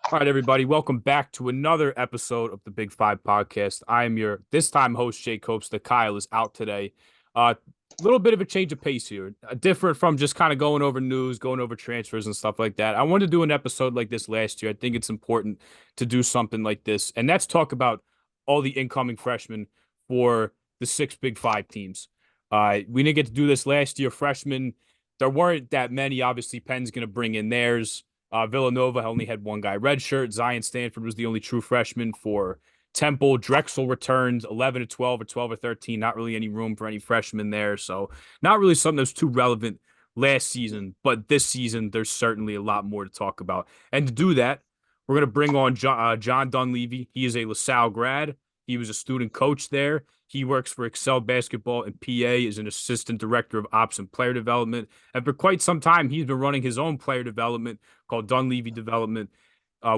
All right, everybody, welcome back to another episode of the Big Five Podcast. I am your this time host, Jake Hopes. That Kyle is out today. A little bit of a change of pace here, different from just kind of going over news, going over transfers and stuff like that. I wanted to do an episode like this last year. I think it's important to do something like this, and that's talk about all the incoming freshmen for the six Big Five teams. We didn't get to do this last year. Freshmen, there weren't that many. Obviously, Penn's going to bring in theirs. Villanova only had one guy redshirt. Zion Stanford was the only true freshman for Temple. Drexel returned 11 to 12 or 12 or 13. Not really any room for any freshmen there. So not really something that was too relevant last season. But this season, there's certainly a lot more to talk about. And to do that, we're going to bring on John Dunleavy. He is a LaSalle grad. He was a student coach there. He works for Excel Basketball in PA as an assistant director of ops and player development. And for quite some time, he's been running his own player development called Dunleavy Development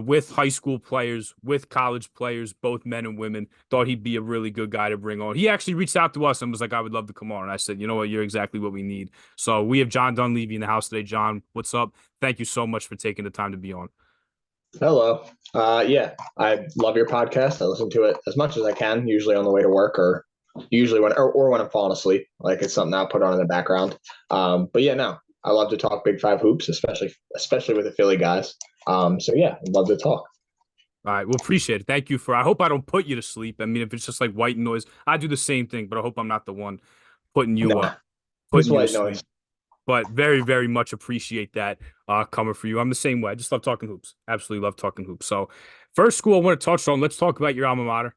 with high school players, with college players, both men and women. Thought he'd be a really good guy to bring on. He actually reached out to us and was like, I would love to come on. And I said, you know what? You're exactly what we need. So we have John Dunleavy in the house today. John, what's up? Thank you so much for taking the time to be on. Hello. Yeah, I love your podcast. I listen to it as much as I can, usually on the way to work or usually or when I'm falling asleep. Like it's something I'll put on in the background. But yeah, no, I love to talk Big Five hoops, especially with the Philly guys. So yeah, I'd love to talk. All right, well, appreciate it. Thank you for. I hope I don't put you to sleep. I mean, if it's just like white noise, I do the same thing, but I hope I'm not the one putting you Nah, just putting you to white sleep. noise. But very, very much appreciate that coming for you. I'm the same way. I just love talking hoops. Absolutely love talking hoops. So, first school I want to touch on. Let's talk about your alma mater.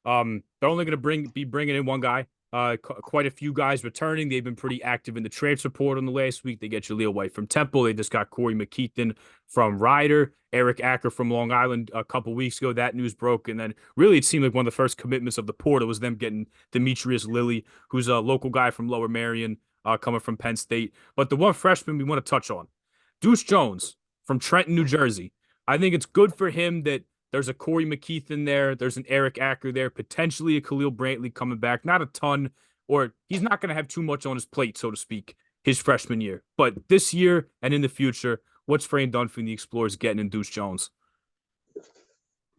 They're only going to be bringing in one guy. Quite a few guys returning. They've been pretty active in the transfer portal in the last week. They get Jaleel White from Temple. They just got Corey McKeithen from Ryder, Eric Acker from Long Island a couple weeks ago. That news broke, and then really it seemed like one of the first commitments of the portal was them getting Demetrius Lilly, who's a local guy from Lower Merion, coming from Penn State. But the one freshman we want to touch on, Deuce Jones from Trenton, New Jersey. I think it's good for him that there's a Corey McKeithen there. There's an Eric Acker there, potentially a Khalil Brantley coming back. Not a ton, or he's not going to have too much on his plate, so to speak, his freshman year. But this year and in the future, what's Fran Dunphy and the Explorers getting in Deuce Jones?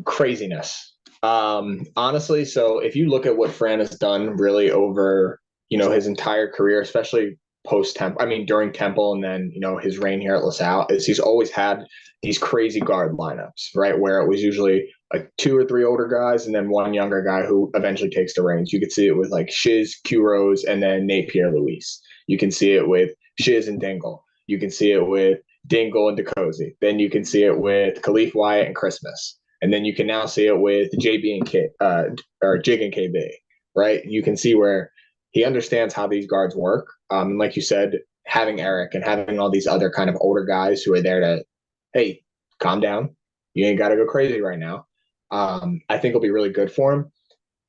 Craziness. Honestly, so if you look at what Fran has done really over, his entire career, especially post Temple, I mean, during Temple and then, his reign here at LaSalle, is he's always had these crazy guard lineups, right? Where it was usually like two or three older guys and then one younger guy who eventually takes the reins. You could see it with like Shiz, Q Rose, and then Nate Pierre Luis. You can see it with Shiz and Dingle. You can see it with Dingle and DeCozy. Then you can see it with Khalif Wyatt and Christmas. And then you can now see it with JB and K, or Jig and KB, right? You can see where he understands how these guards work. And like you said, having Eric and having all these other kind of older guys who are there to, hey, calm down. You ain't got to go crazy right now. I think it'll be really good for him.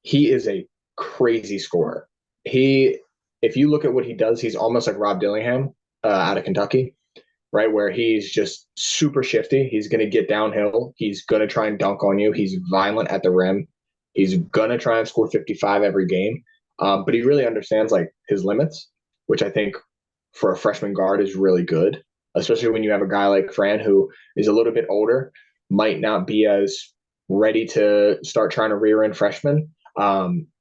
He is a crazy scorer. If you look at what he does, he's almost like Rob Dillingham out of Kentucky, right? Where he's just super shifty. He's going to get downhill. He's going to try and dunk on you. He's violent at the rim. He's going to try and score 55 every game. But he really understands like his limits, which I think for a freshman guard is really good, especially when you have a guy like Fran who is a little bit older, might not be as ready to start trying to rear in freshmen.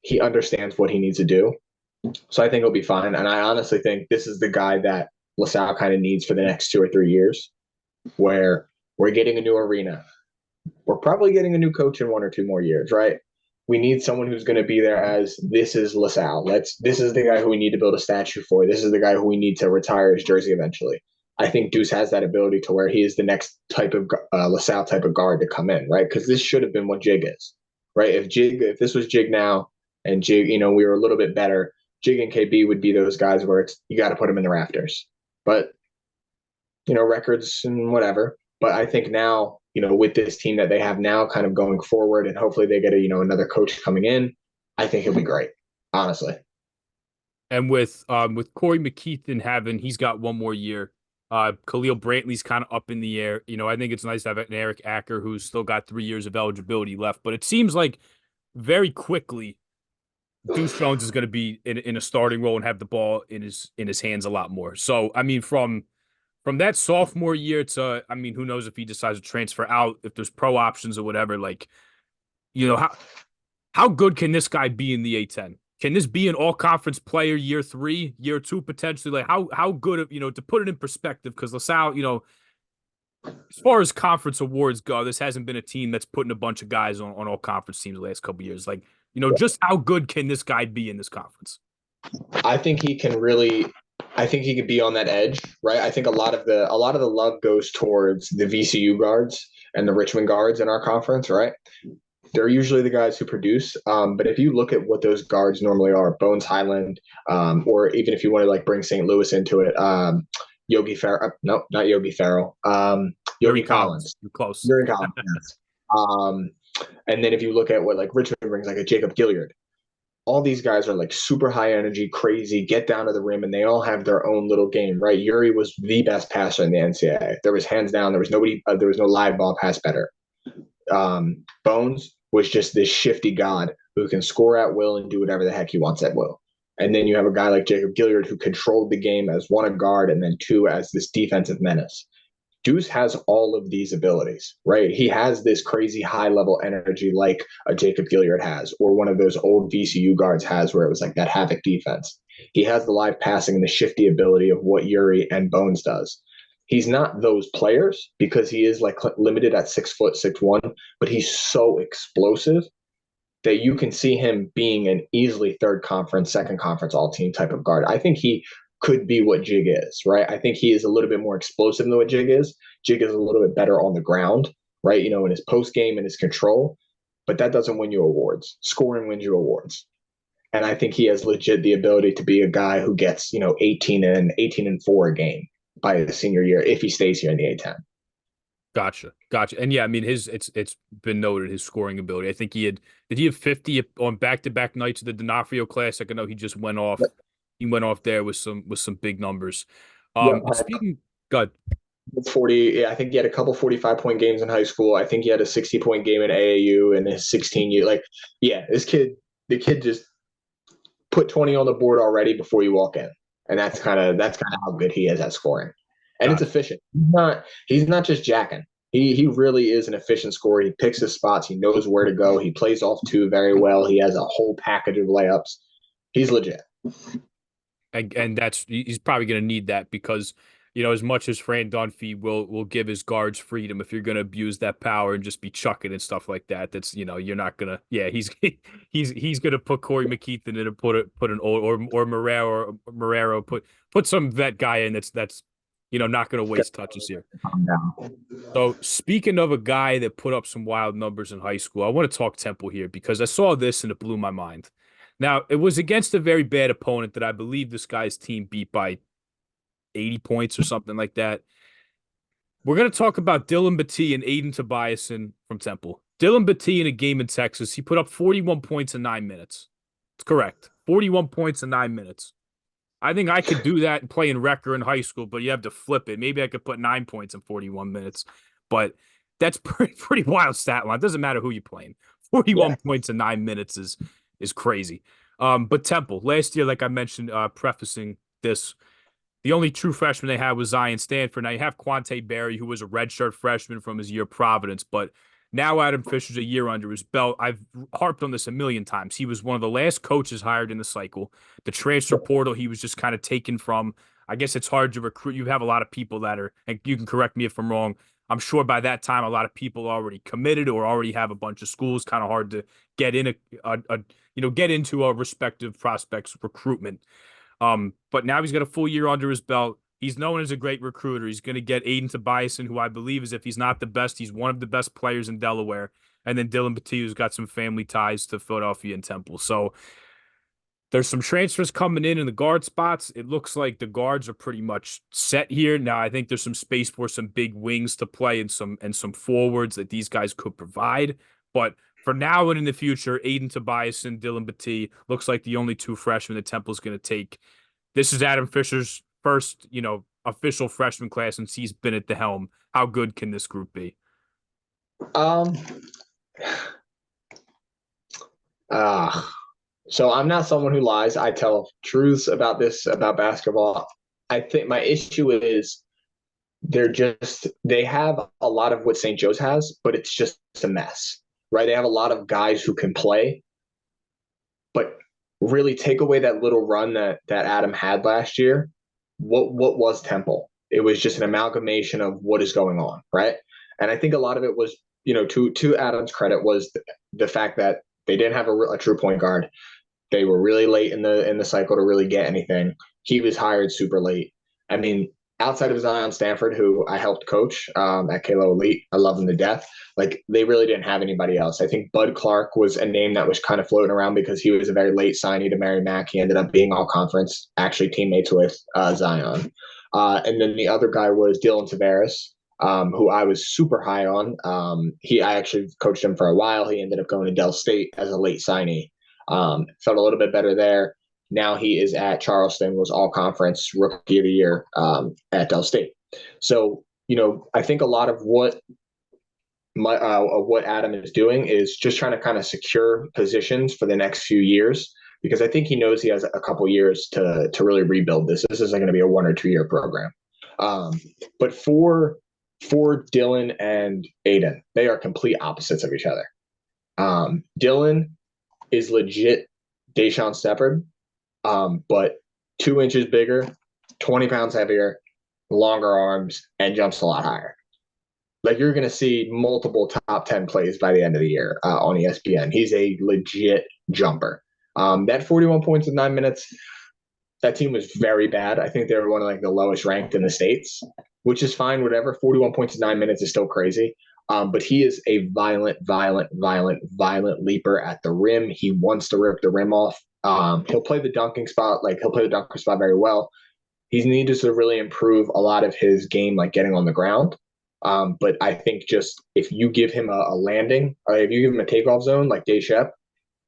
He understands what he needs to do. So I think he'll be fine. And I honestly think this is the guy that LaSalle kind of needs for the next 2 or 3 years, where we're getting a new arena. We're probably getting a new coach in 1 or 2 more years, right? We need someone who's going to be there as this is LaSalle. This is the guy who we need to build a statue for. This is the guy who we need to retire his jersey eventually. I think Deuce has that ability to where he is the next type of LaSalle type of guard to come in, right? Because this should have been what Jig is, right? If this was Jig now and Jig, we were a little bit better, Jig and KB would be those guys where you got to put them in the rafters. But records and whatever. But I think now, with this team that they have now kind of going forward and hopefully they get another coach coming in, I think he'll be great, honestly. And with Corey McKeithen he's got one more year. Khalil Brantley's kind of up in the air. I think it's nice to have an Eric Acker who's still got 3 years of eligibility left. But it seems like very quickly Deuce Jones is going to be in a starting role and have the ball in his hands a lot more. So I mean, from from that sophomore year to, I mean, who knows if he decides to transfer out, if there's pro options or whatever, like, how good can this guy be in the A10? Can this be an all conference player year 3, year 2, potentially? Like how good of, to put it in perspective, because LaSalle, as far as conference awards go, this hasn't been a team that's putting a bunch of guys on all conference teams the last couple of years. Like, just how good can this guy be in this conference? I think he can really. I think he could be on that edge, right? I think a lot of the love goes towards the VCU guards and the Richmond guards in our conference, right? They're usually the guys who produce. But if you look at what those guards normally are, Bones Highland, or even if you want to like bring St. Louis into it, Yogi Farrell. No, not Yogi Farrell. Yogi Collins. You're close. Yuri Collins. Yes. And then if you look at what like Richmond brings, like a Jacob Gilliard, all these guys are like super high energy, crazy, get down to the rim, and they all have their own little game, right? Yuri was the best passer in the NCAA. There was hands down. There was nobody. There was no live ball pass better. Bones was just this shifty god who can score at will and do whatever the heck he wants at will. And then you have a guy like Jacob Gilliard who controlled the game as one, a guard, and then two, as this defensive menace. Deuce has all of these abilities, right? He has this crazy high level energy like a Jacob Gilliard has, or one of those old VCU guards has, where it was like that havoc defense. He has the live passing and the shifty ability of what Yuri and Bones does. He's not those players because he is like limited at 6', 6'1", but he's so explosive that you can see him being an easily third conference, second conference, all team type of guard. I think he could be what Jig is, right? I think he is a little bit more explosive than what Jig is. Jig is a little bit better on the ground, right? In his post game and his control, but that doesn't win you awards. Scoring wins you awards. And I think he has legit the ability to be a guy who gets, 18 and 4 a game by his senior year if he stays here in the A10. Gotcha. And yeah, I mean, it's been noted, his scoring ability. I think did he have 50 on back-to-back nights of the D'Onofrio Classic? I know he just went off. Yep. He went off there with some big numbers. Speaking, God, 40. Yeah, I think he had a couple 45-point games in high school. I think he had a 60-point game in AAU in his 16 year. Like, yeah, the kid just put 20 on the board already before you walk in, and that's kind of how good he is at scoring. And it's efficient. He's not just jacking. He really is an efficient scorer. He picks his spots. He knows where to go. He plays off two very well. He has a whole package of layups. He's legit. And he's probably going to need that because, as much as Fran Dunphy will give his guards freedom, if you're going to abuse that power and just be chucking and stuff like that, that's, you're not going to, yeah, he's going to put Corey McKeithen in and put an old, or Marrero, put some vet guy in that's not going to waste touches here. So speaking of a guy that put up some wild numbers in high school, I want to talk Temple here because I saw this and it blew my mind. Now, it was against a very bad opponent that I believe this guy's team beat by 80 points or something like that. We're going to talk about Dylan Battie and Aiden Tobiason from Temple. Dylan Battie in a game in Texas, he put up 41 points in 9 minutes. It's correct. 41 points in 9 minutes. I think I could do that and play in Wrecker in high school, but you have to flip it. Maybe I could put 9 points in 41 minutes, but that's pretty wild stat line. It doesn't matter who you're playing. 41 points in 9 minutes is crazy. But Temple, last year, like I mentioned, prefacing this, the only true freshman they had was Zion Stanford. Now you have Quante Berry, who was a redshirt freshman from his year at Providence, but now Adam Fisher's a year under his belt. I've harped on this a million times. He was one of the last coaches hired in the cycle. The transfer portal, he was just kind of taken from. I guess it's hard to recruit. You have a lot of people that are, and you can correct me if I'm wrong. I'm sure by that time, a lot of people already committed or already have a bunch of schools. Kind of hard to get in get into a respective prospects recruitment. But now he's got a full year under his belt. He's known as a great recruiter. He's going to get Aiden Tobiason, who I believe is, if he's not the best, he's one of the best players in Delaware. And then Dylan Battie, who's got some family ties to Philadelphia and Temple. So there's some transfers coming in the guard spots. It looks like the guards are pretty much set here. Now, I think there's some space for some big wings to play and some forwards that these guys could provide. But for now and in the future, Aiden Tobiason, Dylan Battie looks like the only two freshmen that Temple's going to take. This is Adam Fisher's first, official freshman class since he's been at the helm. How good can this group be? So I'm not someone who lies. I tell truths about basketball. I think my issue is they have a lot of what St. Joe's has, but it's just a mess, right? They have a lot of guys who can play, but really take away that little run that Adam had last year. What was Temple? It was just an amalgamation of what is going on, right? And I think a lot of it was, to Adam's credit, was the fact that they didn't have a true point guard. They were really late in the cycle to really get anything. He was hired super late. I mean, outside of Zion Stanford, who I helped coach at Kalo Elite, I love him to death. Like, they really didn't have anybody else. I think Bud Clark was a name that was kind of floating around because he was a very late signee to Mary Mack. He ended up being all conference, actually teammates with Zion. And then the other guy was Dylan Tavares, who I was super high on. I actually coached him for a while. He ended up going to Dell State as a late signee. Felt a little bit better there. Now he is at Charleston, was all conference rookie of the year at Dell State. So, I think a lot of what Adam is doing is just trying to kind of secure positions for the next few years, because I think he knows he has a couple years to really rebuild this. This isn't going to be a 1 or 2 year program. But for Dylan and Aiden, they are complete opposites of each other. Dylan is legit Deshaun Shepard, but 2 inches bigger, 20 pounds heavier, longer arms, and jumps a lot higher. Like, you're going to see multiple top 10 plays by the end of the year on ESPN. He's a legit jumper. That 41 points in 9 minutes, that team was very bad. I think they were one of like the lowest ranked in the States, which is fine, whatever. 41 points in 9 minutes is still crazy. But he is a violent leaper at the rim. He wants to rip the rim off. He'll play the dunking spot. Like, he'll play the dunker spot very well. He's needed to really improve a lot of his game, like getting on the ground. But I think just if you give him a landing, or if you give him a takeoff zone like Day Shep,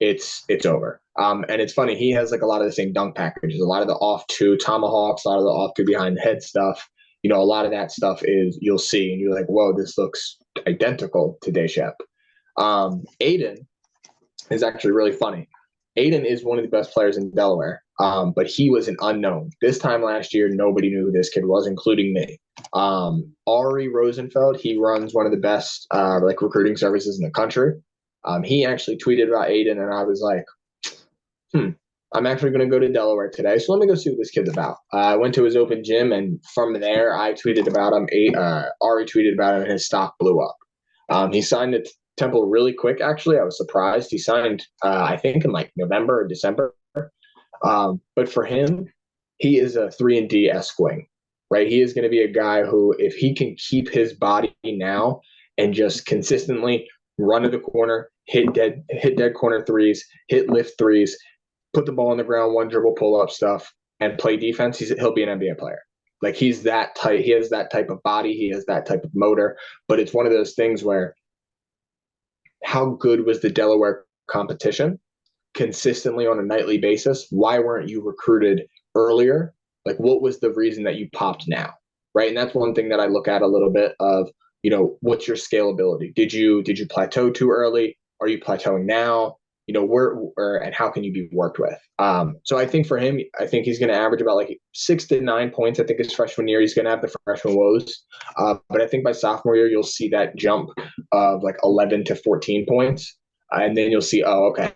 it's over. And it's funny, he has like a lot of the same dunk packages, a lot of the off two tomahawks, a lot of the off two behind the head stuff. A lot of that stuff is, you'll see and you're like, whoa, this looks identical to Day Shep. Aiden is actually really funny. Aiden is one of the best players in Delaware, but he was an unknown. This time last year, nobody knew who this kid was, including me. Ari Rosenfeld, he runs one of the best recruiting services in the country. He actually tweeted about Aiden, and I was like, I'm actually going to go to Delaware today, so let me go see what this kid's about. I went to his open gym, and from there, I tweeted about him. Ari tweeted about him, and his stock blew up. He signed at Temple really quick, actually. I was surprised. He signed, I think, in like November or December. But for him, he is a 3-and-D-esque wing, right? He is going to be a guy who, if he can keep his body now and just consistently run to the corner, hit dead corner threes, hit lift threes, put the ball on the ground, one dribble pull up stuff, and play defense, he'll be an NBA player. Like, he's that tight. He has that type of body. He has that type of motor. But it's one of those things where, how good was the Delaware competition consistently on a nightly basis? Why weren't you recruited earlier? Like, what was the reason that you popped now? Right. And that's one thing that I look at a little bit of, what's your scalability? Did you plateau too early? Are you plateauing now? Where and how can you be worked with? So I think for him, I think he's going to average about like 6 to 9 points. I think his freshman year, he's going to have the freshman woes. But I think by sophomore year, you'll see that jump of like 11 to 14 points. And then you'll see, oh, okay.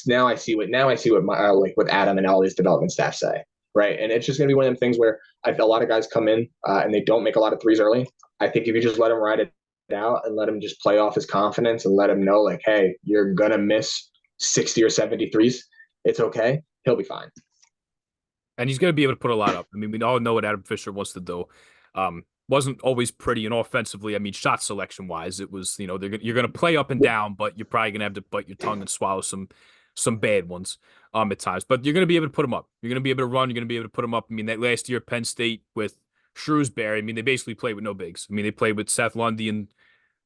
Now I see what what Adam and all his development staff say. Right. And it's just going to be one of them things where I feel a lot of guys come in and they don't make a lot of threes early. I think if you just let them ride it out and let him just play off his confidence and let him know, like, hey, you're gonna miss 60 or 70 threes, it's okay, he'll be fine. And he's gonna be able to put a lot up. I mean, we all know what Adam Fisher wants to do. Wasn't always pretty, and offensively, I mean, shot selection wise, it was, you're gonna play up and down, but you're probably gonna have to bite your tongue and swallow some bad ones at times. But you're gonna be able to put them up. You're gonna be able to run. You're gonna be able to put them up. I mean, that last year Penn State with Shrewsbury, I mean, they basically played with no bigs. I mean, they played with Seth Lundy and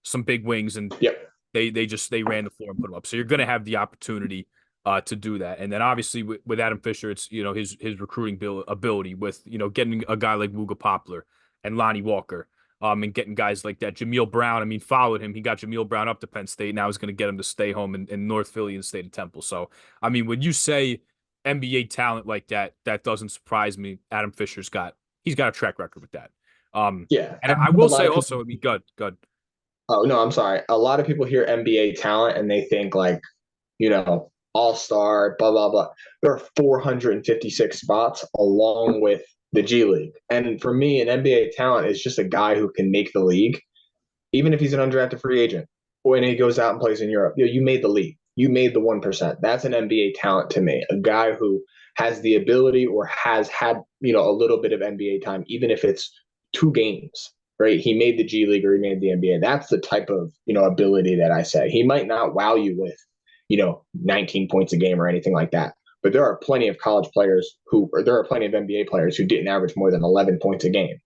some big wings, and they ran the floor and put them up. So you're going to have the opportunity to do that. And then obviously with Adam Fisher, it's his recruiting ability with getting a guy like Wooga Poplar and Lonnie Walker, and getting guys like that. Jameel Brown, I mean, followed him. He got Jameel Brown up to Penn State. Now he's going to get him to stay home in North Philly and stay to Temple. So I mean, when you say NBA talent like that, that doesn't surprise me. Adam Fisher's he's got a track record with that. Yeah. And I I think a will lot say of people, also, I mean, good. oh, no, I'm sorry. A lot of people hear NBA talent and they think like, all star, blah, blah, blah. There are 456 spots along with the G League. And for me, an NBA talent is just a guy who can make the league, even if he's an undrafted free agent. When he goes out and plays in Europe, you made the league. You made the 1%. That's an NBA talent to me. A guy who has the ability or has had, a little bit of NBA time, even if it's 2 games, right? He made the G League or he made the NBA. That's the type of, ability that I say. He might not wow you with, 19 points a game or anything like that. But there are plenty of college players or there are plenty of NBA players who didn't average more than 11 points a game,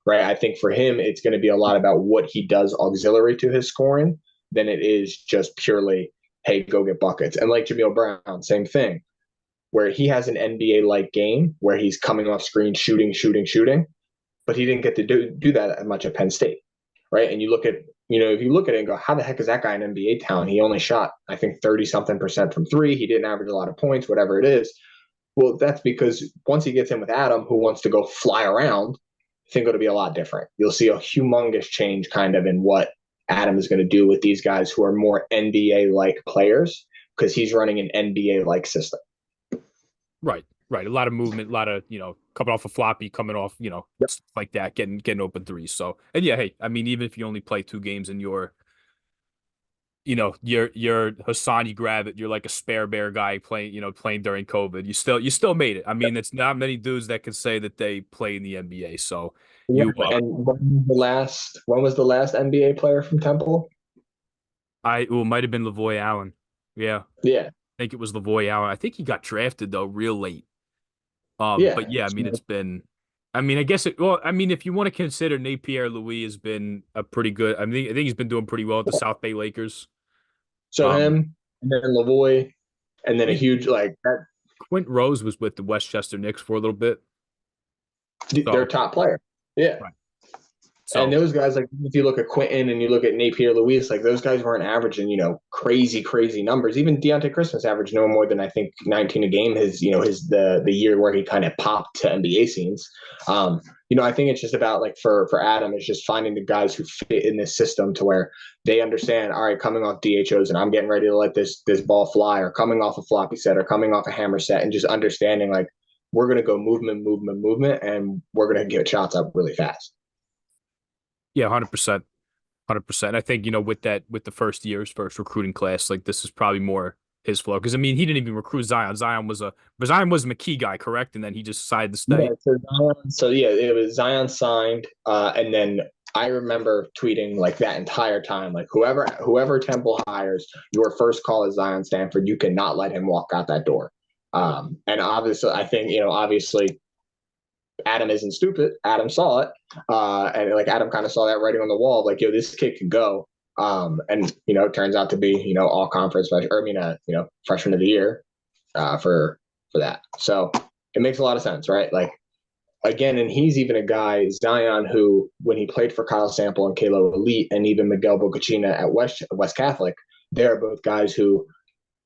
right? I think for him, it's going to be a lot about what he does auxiliary to his scoring than it is just purely, hey, go get buckets. And like Jhamir Brown, same thing, where he has an NBA-like game where he's coming off screen, shooting, but he didn't get to do that much at Penn State, right? And you look at, if you look at it and go, how the heck is that guy an NBA talent? He only shot, I think, 30-something% from three. He didn't average a lot of points, whatever it is. Well, that's because once he gets in with Adam, who wants to go fly around, I think it'll be a lot different. You'll see a humongous change kind of in what Adam is going to do with these guys who are more NBA-like players because he's running an NBA-like system. Right. A lot of movement, a lot of, coming off a floppy, coming off, Yep. stuff like that, getting open threes. So, and yeah, hey, I mean, even if you only play 2 games and you're Hassan, you grab it, you're like a spare bear guy playing during COVID. You still made it. I mean, it's not many dudes that can say that they play in the NBA. So Yeah. And when was the last NBA player from Temple? it might have been Lavoy Allen. Yeah. Yeah. I think it was Lavoy Allen. I think he got drafted though real late. But Yeah. yeah, I mean, it's been, I mean, I guess well, I mean, if you want to consider Napier Louis has been a pretty good, I think he's been doing pretty well at the South Bay Lakers. So Um, him and then Lavoy and then a even huge like that, Quint Rose was with the Westchester Knicks for a little bit. their So, top player. Yeah. right. And So, those guys, like if you look at Quentin and you look at Napier Louis, like those guys weren't averaging, crazy numbers. Even Deontay Christmas averaged no more than I think 19 a game. The year where he kind of popped to NBA scenes. I think it's just about like for Adam, it's just finding the guys who fit in this system to where they understand. All right, coming off DHOs and I'm getting ready to let this ball fly, or coming off a floppy set, or coming off a hammer set, and just understanding like we're gonna go movement, and we're gonna get shots up really fast. yeah, 100%. 100%. I think, with the first year's first recruiting class, like this is probably more his flow. Because I mean, he didn't even recruit Zion. Zion was a McKee guy, correct? And then he just decided to Yeah, stay. so yeah, it was Zion signed, and then I remember tweeting like that entire time, like whoever Temple hires, your first call is Zion Stanford. You cannot let him walk out that door. And obviously, I think obviously Adam isn't stupid. Adam saw it, and like Adam kind of saw that writing on the wall, like yo, this kid can go. And it turns out to be all conference freshman of the year, for that. So it makes a lot of sense, right? Like again, and he's even a guy, Zion, who when he played for Kyle Sample and Kalo Elite, and even Miguel Bocacina at West Catholic, they're both guys who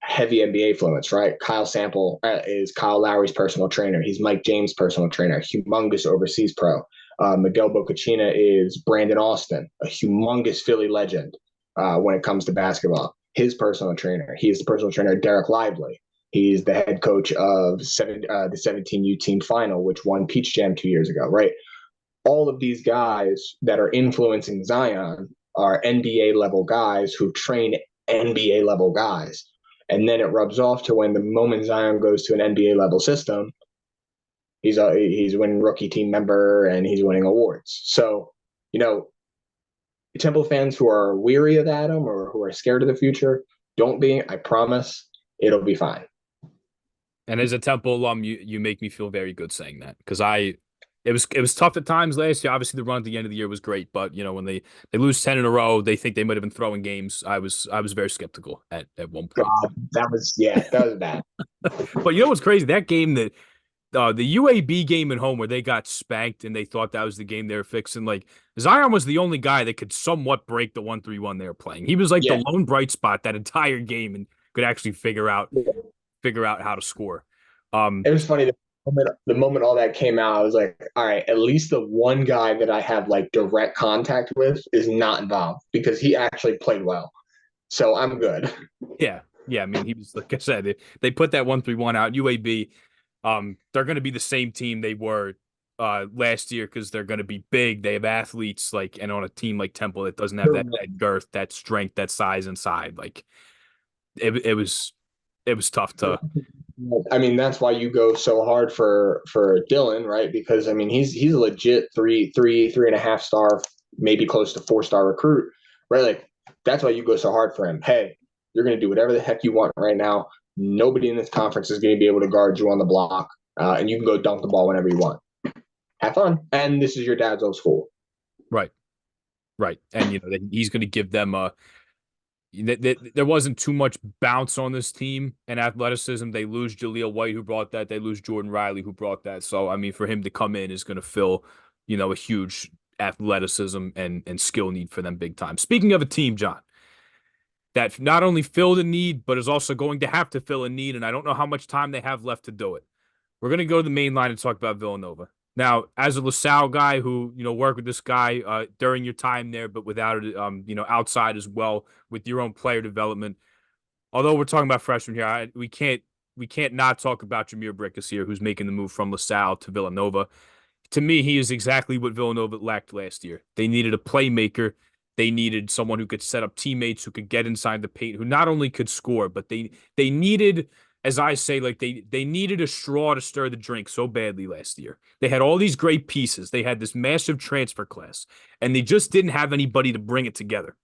heavy NBA influence, right? Kyle Sample is Kyle Lowry's personal trainer. He's Mike James' personal trainer, humongous overseas pro. Miguel Bocacina is Brandon Austin, a humongous Philly legend when it comes to basketball. His personal trainer. He's the personal trainer of Derek Lively. He's the head coach of the 17U team final, which won Peach Jam 2 years ago, right? All of these guys that are influencing Zion are NBA level guys who train NBA level guys. And then it rubs off to when the moment Zion goes to an NBA level system, he's winning rookie team member and he's winning awards. So, Temple fans who are weary of Adam or who are scared of the future, don't be. I promise it'll be fine. And as a Temple alum, you make me feel very good saying that because it was tough at times last year. Obviously, the run at the end of the year was great, but when they lose 10 in a row, they think they might have been throwing games. I was very skeptical at one point. God, that was bad. But you know what's crazy? That game that the UAB game at home where they got spanked and they thought that was the game they were fixing. Like Zion was the only guy that could somewhat break the 1-3-1 they were playing. He was like Yeah. the lone bright spot that entire game and could actually figure out how to score. It was funny. The moment all that came out, I was like, all right, at least the one guy that I have like direct contact with is not involved because he actually played well. So I'm good. Yeah, yeah. I mean, he was like I said, they put that 1-3-1 out. UAB, they're going to be the same team they were last year because they're going to be big. They have athletes like, and on a team like Temple that doesn't have that girth, that strength, that size inside. Like it was tough to. I mean, that's why you go so hard for Dylan, right? Because I mean, he's a legit 3.5 star, maybe close to 4 star recruit, right? Like that's why you go so hard for him. Hey, you're going to do whatever the heck you want right now. Nobody in this conference is going to be able to guard you on the block, and you can go dunk the ball whenever you want. Have fun, and this is your dad's old school. Right, right, and he's going to give them a. There wasn't too much bounce on this team and athleticism. They lose Jaleel White, who brought that. They lose Jordan Riley, who brought that. So, I mean, for him to come in is going to fill, a huge athleticism and skill need for them big time. Speaking of a team, John, that not only filled a need, but is also going to have to fill a need, and I don't know how much time they have left to do it. We're going to go to the main line and talk about Villanova. Now, as a LaSalle guy who, worked with this guy during your time there, but without it, outside as well with your own player development. Although we're talking about freshmen here, we can't not talk about Jhamir Brickus here, who's making the move from LaSalle to Villanova. To me, he is exactly what Villanova lacked last year. They needed a playmaker. They needed someone who could set up teammates, who could get inside the paint, who not only could score, but they needed, as I say, like they needed a straw to stir the drink so badly last year. They had all these great pieces. They had this massive transfer class, and they just didn't have anybody to bring it together.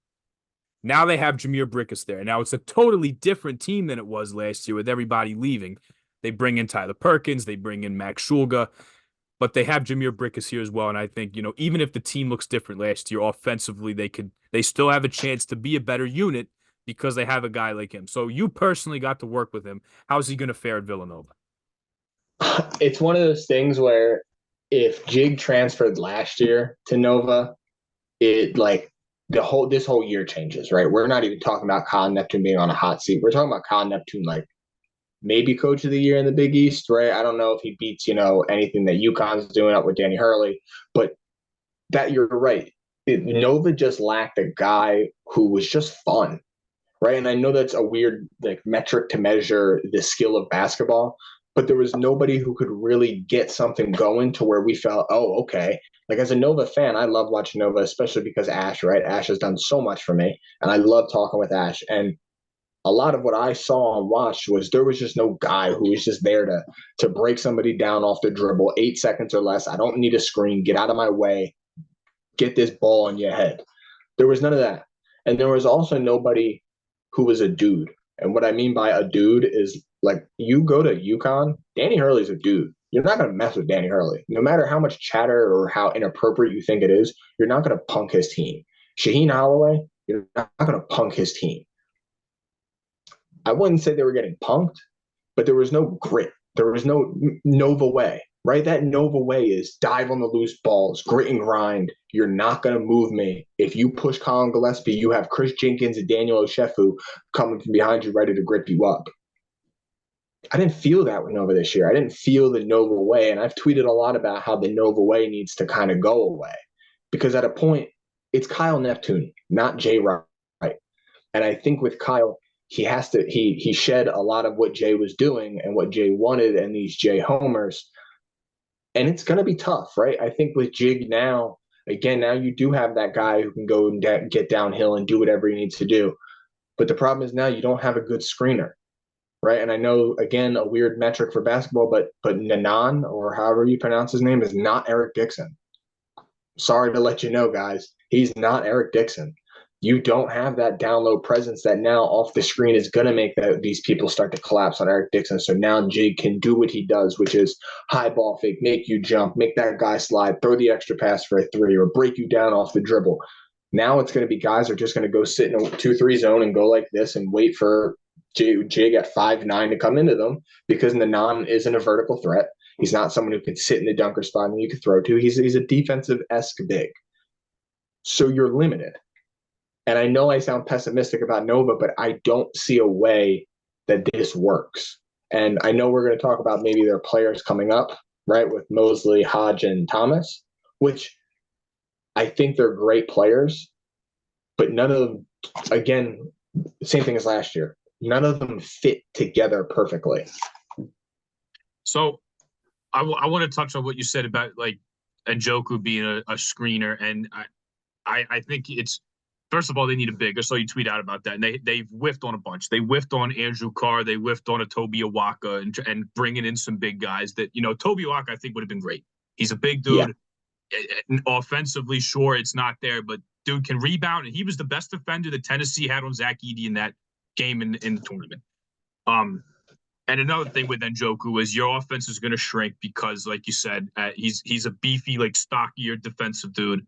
Now they have Jhamir Brickus there. Now it's a totally different team than it was last year with everybody leaving. They bring in Tyler Perkins, they bring in Max Shulga, but they have Jhamir Brickus here as well. And I think, even if the team looks different last year, offensively, they still have a chance to be a better unit because they have a guy like him. So you personally got to work with him. How's he going to fare at Villanova? It's one of those things where if Jig transferred last year to Nova, it like this whole year changes, right? We're not even talking about Kyle Neptune being on a hot seat. We're talking about Kyle Neptune like maybe coach of the year in the Big East, right? I don't know if he beats, anything that UConn's doing up with Danny Hurley, but that you're right. Nova just lacked a guy who was just fun, right? And I know that's a weird like metric to measure the skill of basketball, but there was nobody who could really get something going to where we felt, oh, okay. Like as a Nova fan, I love watching Nova, especially because Ash, right? Ash has done so much for me, and I love talking with Ash. And a lot of what I saw and watched was there was just no guy who was just there to break somebody down off the dribble, 8 seconds or less. I don't need a screen. Get out of my way. Get this ball in your head. There was none of that. And there was also nobody who was a dude. And what I mean by a dude is like you go to UConn, Danny Hurley's a dude. You're not going to mess with Danny Hurley. No matter how much chatter or how inappropriate you think it is, you're not going to punk his team. Shaheen Holloway, you're not going to punk his team. I wouldn't say they were getting punked, but there was no grit. There was no Nova way, right? That Nova way is dive on the loose balls, grit and grind. You're not going to move me. If you push Colin Gillespie, you have Chris Jenkins and Daniel Oshefu coming from behind you ready to grip you up. I didn't feel that with Nova this year. I didn't feel the Nova way. And I've tweeted a lot about how the Nova way needs to kind of go away because at a point, it's Kyle Neptune, not Jay Wright. And I think with Kyle, he shed a lot of what Jay was doing and what Jay wanted and these Jay homers. And it's going to be tough, right? I think with Jig now, again, now you do have that guy who can go and get downhill and do whatever he needs to do. But the problem is now you don't have a good screener, right? And I know, again, a weird metric for basketball, but Nanan, or however you pronounce his name, is not Eric Dixon. Sorry to let you know, guys. He's not Eric Dixon. You don't have that down low presence that now off the screen is going to make these people start to collapse on Eric Dixon. So now Jig can do what he does, which is high ball fake, make you jump, make that guy slide, throw the extra pass for a three, or break you down off the dribble. Now it's going to be guys are just going to go sit in a 2-3 zone and go like this and wait for Jig at 5'9" to come into them because Nanan isn't a vertical threat. He's not someone who can sit in the dunker spot and you can throw to. He's a defensive-esque big. So you're limited. And I know I sound pessimistic about Nova, but I don't see a way that this works. And I know we're going to talk about maybe their players coming up, right, with Mosley, Hodge, and Thomas, which I think they're great players, but none of them, again, same thing as last year, none of them fit together perfectly. So I want to touch on what you said about like Njoku being a screener, and I think it's, first of all, they need a big. I saw you tweet out about that, and they've whiffed on a bunch. They whiffed on Andrew Carr, they whiffed on a Toby Awaka, and bringing in some big guys that, you know, Toby Awaka I think would have been great. He's a big dude. Yeah. Offensively, sure, it's not there, but dude can rebound, and he was the best defender that Tennessee had on Zach Edey in that game in the tournament. And another thing with Njoku is your offense is going to shrink because, like you said, he's a beefy, like stockier defensive dude.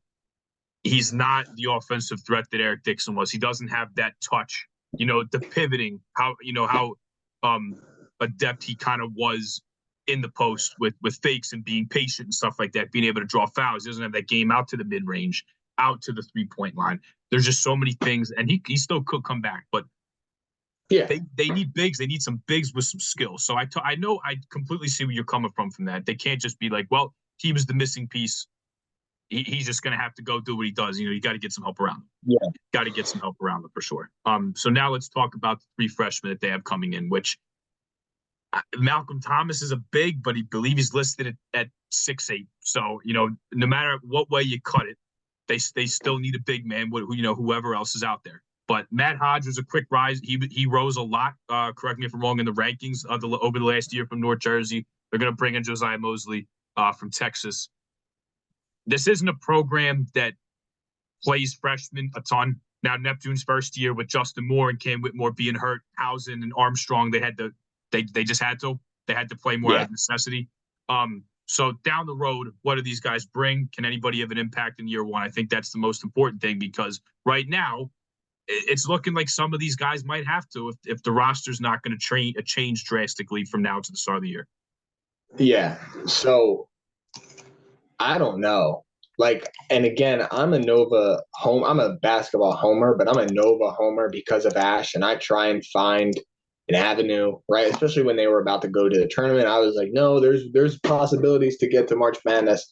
He's not the offensive threat that Eric Dixon was. He doesn't have that touch, you know, the pivoting, how adept he kind of was in the post with fakes and being patient and stuff like that, being able to draw fouls. He doesn't have that game out to the mid-range, out to the three-point line. There's just so many things, and he still could come back, but yeah, they need bigs. They need some bigs with some skills. So I know I completely see where you're coming from that. They can't just be like, well, he was the missing piece. He's just going to have to go do what he does. You know, you got to get some help around him. Yeah. Got to get some help around him for sure. So now let's talk about the three freshmen that they have coming in, which Malcolm Thomas is a big, but believe he's listed at 6'8". So, you know, no matter what way you cut it, they still need a big man, you know, whoever else is out there. But Matt Hodge was a quick rise. He rose a lot, correct me if I'm wrong, in the rankings over the last year from North Jersey. They're going to bring in Josiah Mosley from Texas. This isn't a program that plays freshmen a ton. Now, Neptune's first year with Justin Moore and Cam Whitmore being hurt, Housen and Armstrong, they just had to play more out of necessity. So down the road, what do these guys bring? Can anybody have an impact in year one? I think that's the most important thing, because right now it's looking like some of these guys might have to if the roster's not going to change drastically from now to the start of the year. Yeah. So I don't know. Like, and again, I'm a basketball homer, but I'm a Nova homer because of Ash, and I try and find an avenue, right? Especially when they were about to go to the tournament. I was like, no, there's possibilities to get to March Madness.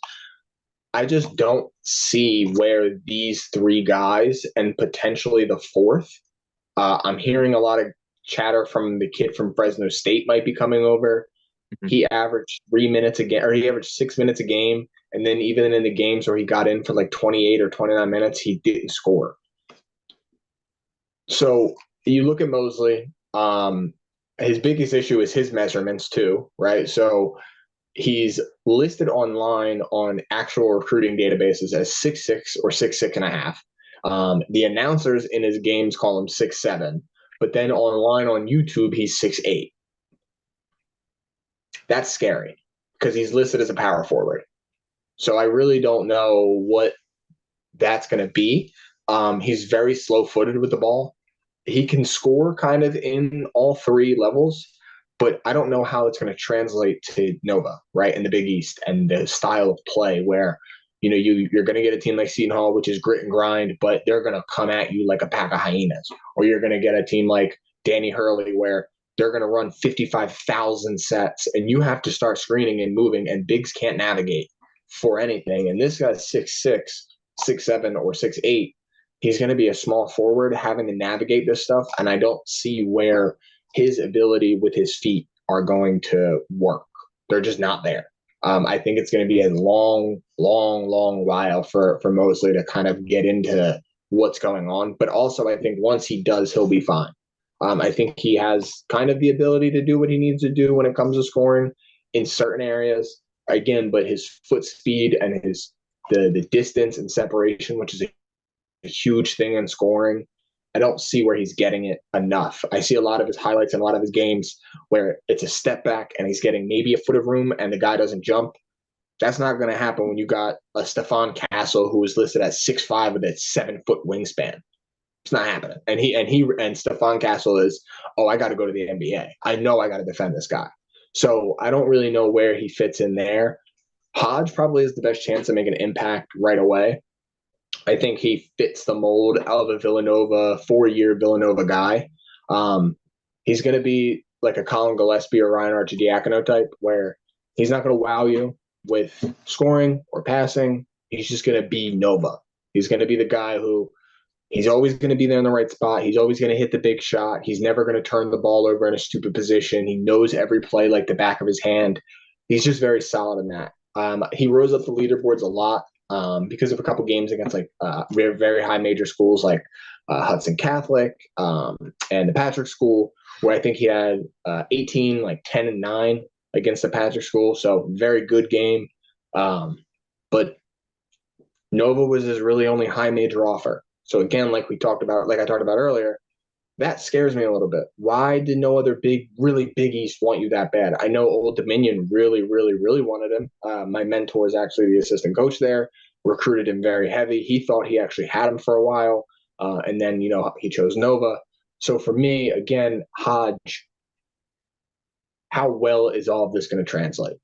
I just don't see where these three guys and potentially the fourth. I'm hearing a lot of chatter from the kid from Fresno State might be coming over. Mm-hmm. He averaged 3 minutes a game, or he averaged 6 minutes a game. And then even in the games where he got in for like 28 or 29 minutes, he didn't score. So you look at Mosley, his biggest issue is his measurements too, right? So he's listed online on actual recruiting databases as 6'6" or 6'6.5". The announcers in his games call him 6'7", but then online on YouTube, he's 6'8". That's scary because he's listed as a power forward. So I really don't know what that's going to be. He's very slow-footed with the ball. He can score kind of in all three levels, but I don't know how it's going to translate to Nova, right, in the Big East, and the style of play where, you know, you're going to get a team like Seton Hall, which is grit and grind, but they're going to come at you like a pack of hyenas. Or you're going to get a team like Danny Hurley where they're going to run 55,000 sets, and you have to start screening and moving, and bigs can't navigate for anything. And this guy's 6'6", 6'7", or 6'8". He's going to be a small forward having to navigate this stuff, and I don't see where his ability with his feet are going to work. They're just not there. I think it's going to be a long, long, long while for Mosley to kind of get into what's going on. But also, I think once he does, he'll be fine. I think he has kind of the ability to do what he needs to do when it comes to scoring in certain areas. Again, but his foot speed and the distance and separation, which is a huge thing in scoring, I don't see where he's getting it enough. I see a lot of his highlights and a lot of his games where it's a step back and he's getting maybe a foot of room and the guy doesn't jump. That's not going to happen when you got a Stephon Castle who is listed at 6'5" with a 7-foot wingspan. It's not happening. And Stephon Castle is, I got to go to the NBA. I know I got to defend this guy. So I don't really know where he fits in there. Hodge probably has the best chance to make an impact right away. I think he fits the mold of a Villanova, 4-year Villanova guy. He's going to be like a Colin Gillespie or Ryan Arcidiacono type, where he's not going to wow you with scoring or passing. He's just going to be Nova. He's going to be the guy who he's always going to be there in the right spot. He's always going to hit the big shot. He's never going to turn the ball over in a stupid position. He knows every play like the back of his hand. He's just very solid in that. He rose up the leaderboards a lot because of a couple games against like very high major schools like Hudson Catholic and the Patrick School, where I think he had 18, like 10 and 9 against the Patrick School. So very good game. But Nova was his really only high major offer. So again, like I talked about earlier, that scares me a little bit. Why did no other really big East want you that bad? I know Old Dominion really, really, really wanted him. My mentor is actually the assistant coach there, recruited him very heavy. He thought he actually had him for a while. And then, he chose Nova. So for me, again, Hodge, how well is all of this going to translate?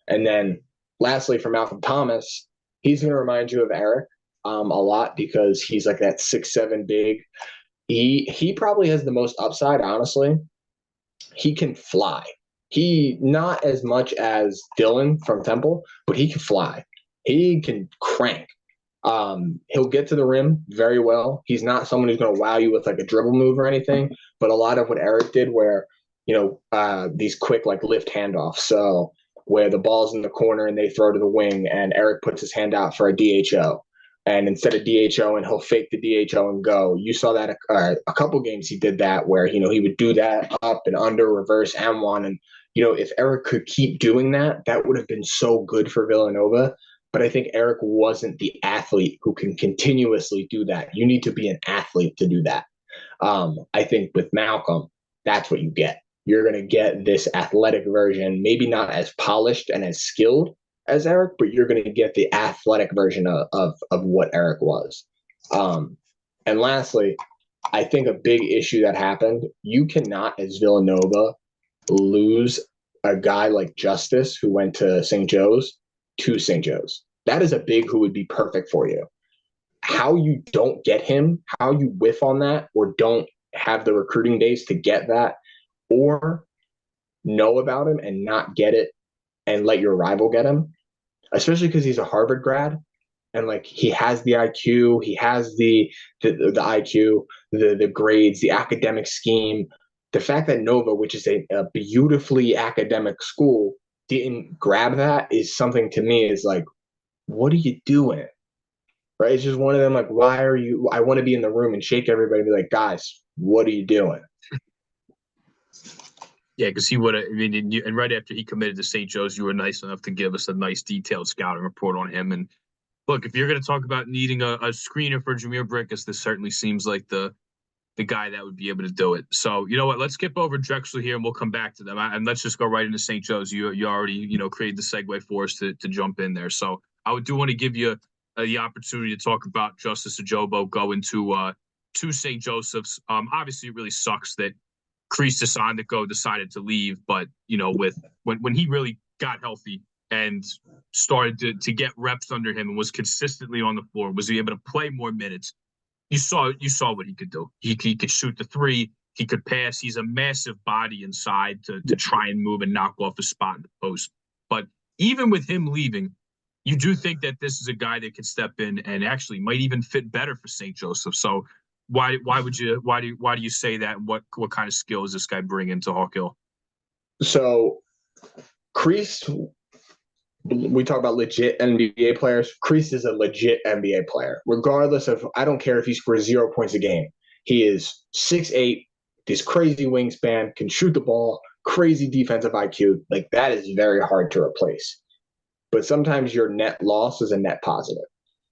And then lastly, for Malcolm Thomas, he's going to remind you of Eric a lot because he's like that 6'7" big. He probably has the most upside, honestly. He can fly. He not as much as Dylan from Temple, but he can fly. He can crank. He'll get to the rim very well. He's not someone who's going to wow you with like a dribble move or anything, but a lot of what Eric did where, these quick like lift handoffs. So where the ball's in the corner and they throw to the wing and Eric puts his hand out for a DHO. And instead of DHO and he'll fake the DHO and go. You saw that a couple games he did that where, he would do that up and under, reverse, and one. And, if Eric could keep doing that, that would have been so good for Villanova. But I think Eric wasn't the athlete who can continuously do that. You need to be an athlete to do that. I think with Malcolm, that's what you get. You're going to get this athletic version, maybe not as polished and as skilled as Eric, but you're going to get the athletic version of what Eric was. And lastly, I think a big issue that happened, you cannot, as Villanova, lose a guy like Justice who went to St. Joe's to St. Joe's. That is a big who would be perfect for you. How you don't get him, how you whiff on that, or don't have the recruiting base to get that, or know about him and not get it and let your rival get him, especially because he's a Harvard grad and like he has the IQ, he has the IQ, the grades, the academic scheme. The fact that Nova, which is a beautifully academic school, didn't grab that is something to me is like, what are you doing? Right? It's just one of them like, why are you? I want to be in the room and shake everybody and be like, guys, what are you doing? Yeah, because he would have. I mean, and right after he committed to St. Joe's, you were nice enough to give us a nice detailed scouting report on him. And look, if you're going to talk about needing a screener for Jhamir Brickus, this certainly seems like the guy that would be able to do it. So you know what? Let's skip over Drexel here, and we'll come back to them. And let's just go right into St. Joe's. You already created the segue for us to jump in there. So I do want to give you the opportunity to talk about Justice Ajobo going to St. Joseph's. Obviously, it really sucks that Kreese Sandico decided to leave, but with when he really got healthy and started to get reps under him and was consistently on the floor, was he able to play more minutes? You saw what he could do. He could shoot the three. He could pass. He's a massive body inside to try and move and knock off a spot in the post. But even with him leaving, you do think that this is a guy that could step in and actually might even fit better for St. Joseph. So why do you say that? And what kind of skills this guy bring into Hawk Hill? So Kreese, we talk about legit NBA players. Kreese is a legit NBA player, regardless of, I don't care if he scores 0 points a game. He is 6'8", this crazy wingspan, can shoot the ball, crazy defensive IQ. Like that is very hard to replace. But sometimes your net loss is a net positive.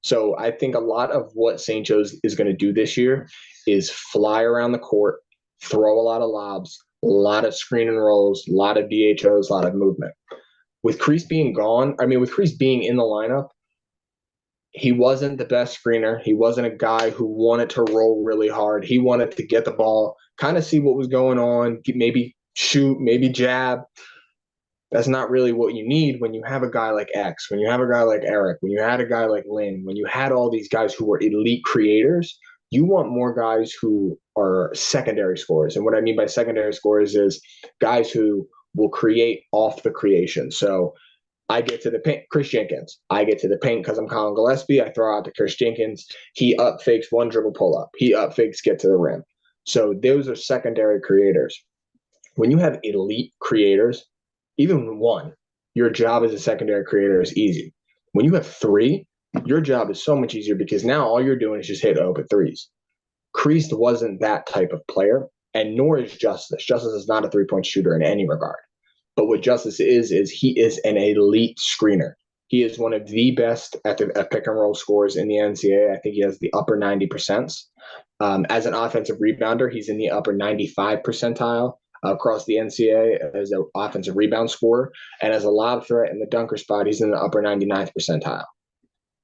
So I think a lot of what St. Joe's is going to do this year is fly around the court, throw a lot of lobs, a lot of screen and rolls, a lot of DHOs, a lot of movement. With Kreese being gone, with Kreese being in the lineup, he wasn't the best screener. He wasn't a guy who wanted to roll really hard. He wanted to get the ball, kind of see what was going on, maybe shoot, maybe jab. That's not really what you need when you have a guy like X, when you have a guy like Eric, when you had a guy like Lynn, when you had all these guys who were elite creators. You want more guys who are secondary scorers. And what I mean by secondary scorers is guys who will create off the creation. So I get to the paint, Chris Jenkins. I get to the paint because I'm Colin Gillespie. I throw out to Chris Jenkins. He up fakes one dribble pull up. He up fakes get to the rim. So those are secondary creators. When you have elite creators, even one, your job as a secondary creator is easy. When you have three, your job is so much easier because now all you're doing is just hit open threes. Kreist wasn't that type of player, and nor is Justice. Justice is not a three-point shooter in any regard. But what Justice is he is an elite screener. He is one of the best at pick and roll scores in the NCAA. I think he has the upper 90%. As an offensive rebounder, he's in the upper 95 percentile across the NCAA as an offensive rebound scorer. And as a lob threat in the dunker spot, he's in the upper 99th percentile.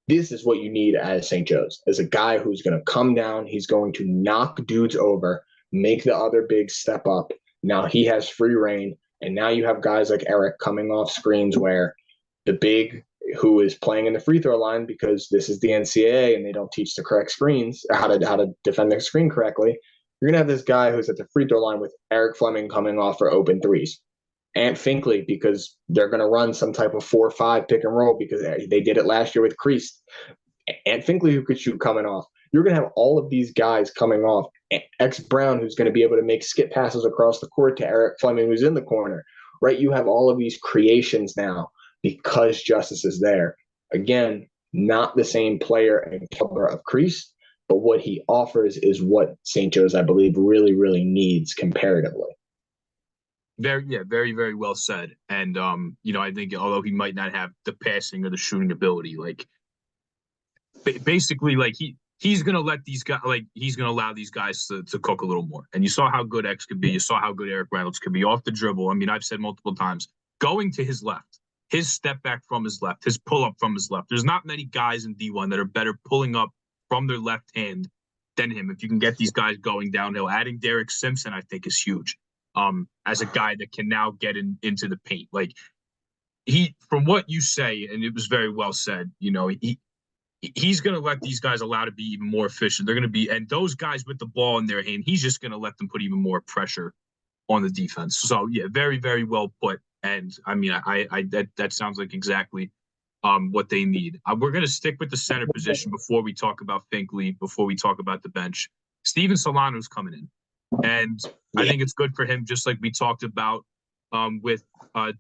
This is what you need as St. Joe's, as a guy who's going to come down. He's going to knock dudes over, make the other big step up. Now he has free reign. And now you have guys like Eric coming off screens where the big who is playing in the free throw line, because this is the NCAA and they don't teach the correct screens, how to defend the screen correctly. You're going to have this guy who's at the free throw line with Eric Fleming coming off for open threes. Ant Finkley, because they're going to run some type of 4-5 pick and roll because they did it last year with Kreist. Ant Finkley, who could shoot coming off. You're going to have all of these guys coming off. X Brown, who's going to be able to make skip passes across the court to Eric Fleming, who's in the corner, right? You have all of these creations now because Justice is there. Again, not the same player and caliber of Kreist, but what he offers is what St. Joe's, I believe, really, really needs comparatively. Very, very well said. And, I think although he might not have the passing or the shooting ability, like basically, like he's going to let these guys, like he's going to allow these guys to cook a little more. And you saw how good X could be. You saw how good Eric Reynolds could be off the dribble. I mean, I've said multiple times, going to his left, his step back from his left, his pull up from his left. There's not many guys in D1 that are better pulling up from their left hand than him. If you can get these guys going downhill, adding Derek Simpson, I think is huge. As a guy that can now get into the paint. Like from what you say, and it was very well said, he's going to let these guys allow to be even more efficient. They're going to be, and those guys with the ball in their hand, he's just going to let them put even more pressure on the defense. So yeah, very, very well put. And I mean, that sounds like exactly what they need. We're going to stick with the center position before we talk about Finkley, before we talk about the bench. Steven Solano's coming in. And I think it's good for him, just like we talked about with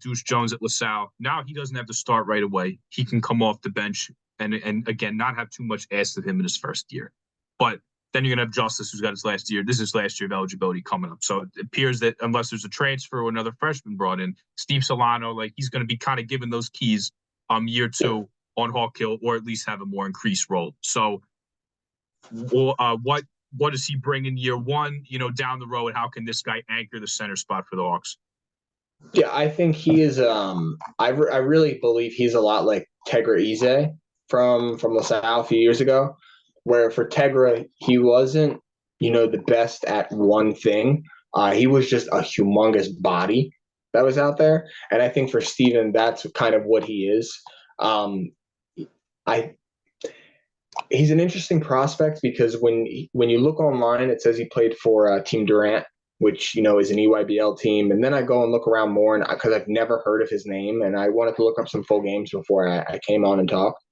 Deuce Jones at LaSalle. Now he doesn't have to start right away. He can come off the bench and again, not have too much asked of him in his first year. But then you're going to have Justice, who's got his last year. This is last year of eligibility coming up. So it appears that unless there's a transfer or another freshman brought in, Steve Solano, like he's going to be kind of given those keys year two on Hawk Hill, or at least have a more increased role. So what does he bring in year one, down the road? How can this guy anchor the center spot for the Hawks? Yeah, I think he is. I really believe he's a lot like Tegra Ize from LaSalle a few years ago, where for Tegra, he wasn't, the best at one thing. He was just a humongous body that was out there. And I think for Steven, that's kind of what he is. He's an interesting prospect because when you look online, it says he played for Team Durant, which, is an EYBL team. And then I go and look around more because I've never heard of his name. And I wanted to look up some full games before I came on and talked.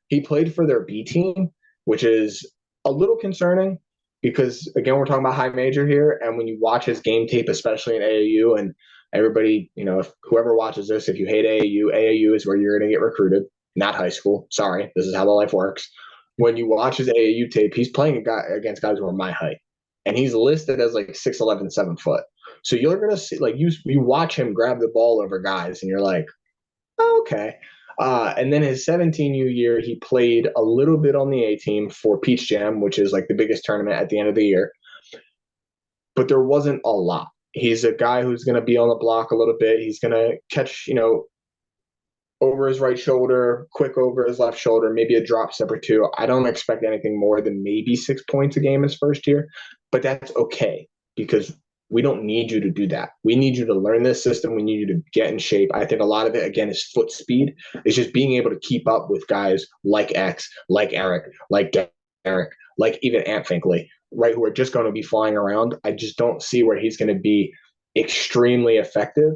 He played for their B team, which is a little concerning because, again, we're talking about high major here. And when you watch his game tape, especially in AAU, and everybody, if whoever watches this, if you hate AAU is where you're going to get recruited, not high school. Sorry, this is how the life works. When you watch his AAU tape, he's playing against guys who are my height. And he's listed as like 6'11", 7 foot. So you're going to see, like, you watch him grab the ball over guys, and you're like, oh, okay. And then his 17U year, he played a little bit on the A team for Peach Jam, which is like the biggest tournament at the end of the year. But there wasn't a lot. He's a guy who's going to be on the block a little bit. He's going to catch, over his right shoulder, quick over his left shoulder, maybe a drop step or two. I don't expect anything more than maybe 6 points a game his first year, but that's okay because we don't need you to do that. We need you to learn this system. We need you to get in shape. I think a lot of it, again, is foot speed. It's just being able to keep up with guys like X, like Eric, like Eric, like even Ant Finkley, right, who are just going to be flying around. I just don't see where he's going to be extremely effective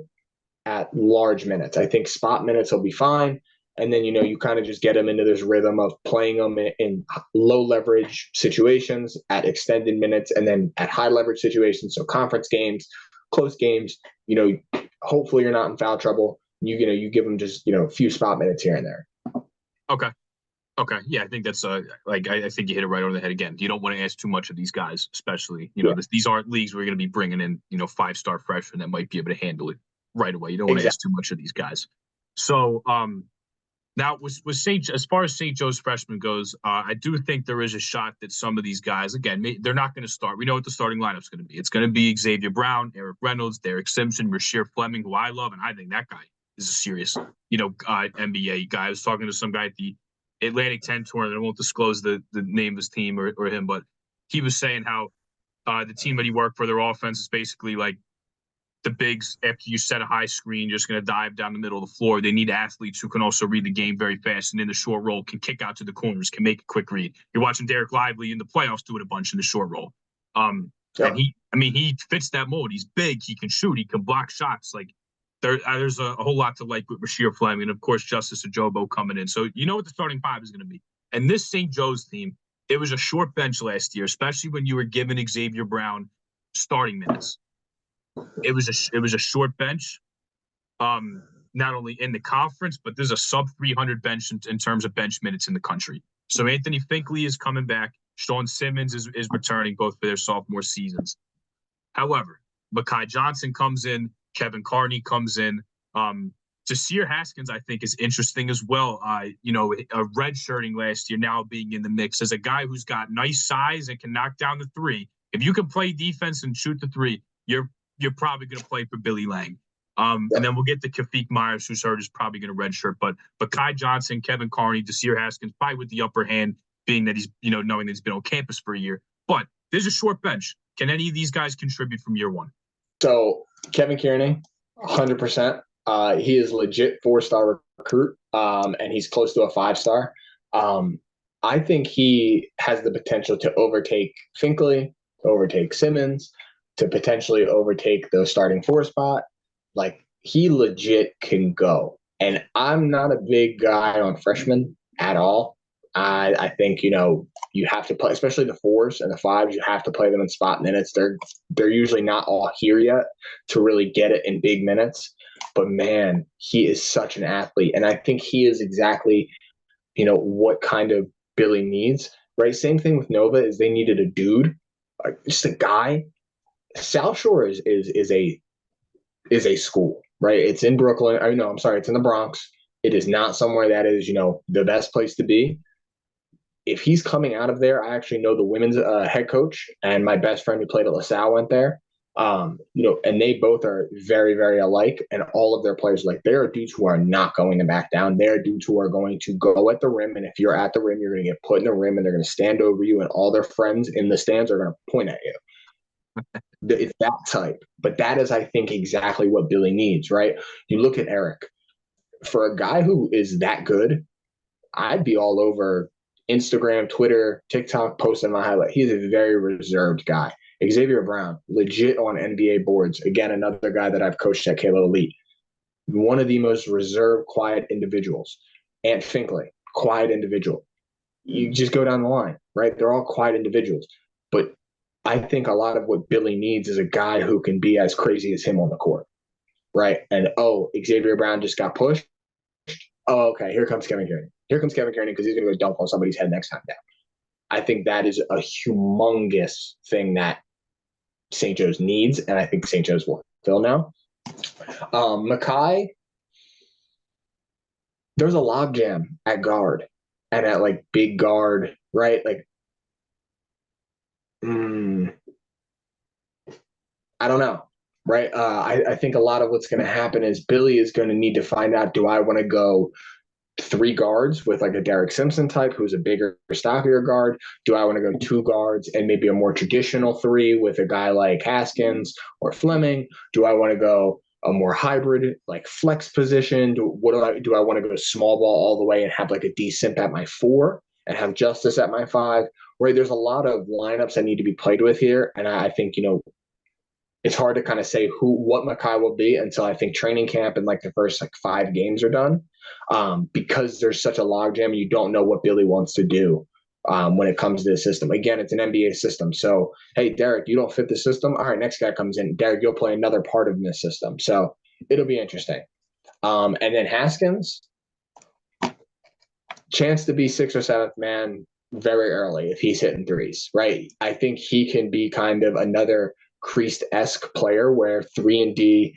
at large minutes. I think spot minutes will be fine. And then, you kind of just get him into this rhythm of playing them in low leverage situations at extended minutes and then at high leverage situations. So conference games, close games, hopefully you're not in foul trouble. You give them just, a few spot minutes here and there. Okay. Okay. Yeah, I think that's I think you hit it right on the head again. You don't want to ask too much of these guys, especially, these aren't leagues where you're going to be bringing in, 5-star freshmen that might be able to handle it right away. You don't want to ask too much of these guys. So, now with as far as St. Joe's freshman goes, I do think there is a shot that some of these guys, again, they're not going to start. We know what the starting lineup's going to be. It's going to be Xavier Brown, Eric Reynolds, Derek Simpson, Rasheer Fleming, who I love, and I think that guy is a serious, NBA guy. I was talking to some guy at the Atlantic 10 tournament. I won't disclose the name of his team or him, but he was saying how the team that he worked for, their offense is basically like the bigs. After you set a high screen, you're just going to dive down the middle of the floor. They need athletes who can also read the game very fast and in the short roll can kick out to the corners, can make a quick read. You're watching Derek Lively in the playoffs do it a bunch in the short roll. And he fits that mold. He's big. He can shoot. He can block shots. Like there's a whole lot to like with Rasheer Fleming, and of course Justice Ajobo coming in. So you know what the starting five is going to be. And this St. Joe's team, it was a short bench last year, especially when you were giving Xavier Brown starting minutes. It was a short bench, not only in the conference, but there's a sub 300 bench in terms of bench minutes in the country. So Anthony Finkley is coming back. Sean Simmons is returning, both for their sophomore seasons. However, Mekhi Johnson comes in. Kevin Carney comes in. Jhamir Haskins, I think, is interesting as well. A redshirting last year, now being in the mix as a guy who's got nice size and can knock down the three. If you can play defense and shoot the three, you're probably going to play for Billy Lang. And then we'll get to Kafik Myers, who's hurt, is probably going to redshirt. But Kai Johnson, Kevin Carney, Jhamir Haskins, probably with the upper hand, being that he's, knowing that he's been on campus for a year. But there's a short bench. Can any of these guys contribute from year one? So Kevin Kearney, 100%. He is legit 4-star recruit, and he's close to a 5-star. I think he has the potential to overtake Finkley, to overtake Simmons, to potentially overtake the starting 4 spot. Like, he legit can go. And I'm not a big guy on freshmen at all. I think, you have to play, especially the 4s and the 5s, you have to play them in spot minutes. They're usually not all here yet to really get it in big minutes. But, man, he is such an athlete. And I think he is exactly, what kind of Billy needs, right? Same thing with Nova is they needed a dude, just a guy. South Shore is a school, right? It's in Brooklyn. It's in the Bronx. It is not somewhere that is, the best place to be. If he's coming out of there, I actually know the women's head coach, and my best friend who played at LaSalle went there. And they both are very, very alike, and all of their players, like, there are dudes who are not going to back down. There are dudes who are going to go at the rim, and if you're at the rim, you're going to get put in the rim, and they're going to stand over you, and all their friends in the stands are going to point at you. It's that type. But that is, I think, exactly what Billy needs, right? You look at Eric. For a guy who is that good, I'd be all over Instagram, Twitter, TikTok posting my highlight. He's a very reserved guy. Xavier Brown, legit on NBA boards. Again, another guy that I've coached at Kalo Elite. One of the most reserved, quiet individuals. Ant Finkley, quiet individual. You just go down the line, right? They're all quiet individuals. But I think a lot of what Billy needs is a guy who can be as crazy as him on the court, right? And, Xavier Brown just got pushed. Oh, okay, here comes Kevin Kearney. Here comes Kevin Kearney because he's going to go dunk on somebody's head next time down. I think that is a humongous thing that St. Joe's needs, and I think St. Joe's will fill now. Mekhi, there's a logjam at guard and at, big guard, right? I don't know, right? I think a lot of what's going to happen is Billy is going to need to find out, do I want to go 3 guards with a Derek Simpson type who's a bigger, stockier guard? Do I want to go 2 guards and maybe a more traditional 3 with a guy like Haskins or Fleming? Do I want to go a more hybrid, flex position? Do I want to go small ball all the way and have a D simp at my 4? and have Justice at my 5, right? There's a lot of lineups that need to be played with here. And I think, it's hard to kind of say what Makai will be until I think training camp and like the first 5 games are done, because there's such a logjam. You don't know what Billy wants to do when it comes to the system. Again, it's an NBA system. So, hey, Derek, you don't fit the system. All right, next guy comes in. Derek, you'll play another part of this system. So it'll be interesting. And then Haskins, chance to be 6th or 7th man very early if he's hitting threes, right? I think he can be kind of another Creased-esque player where 3 and D,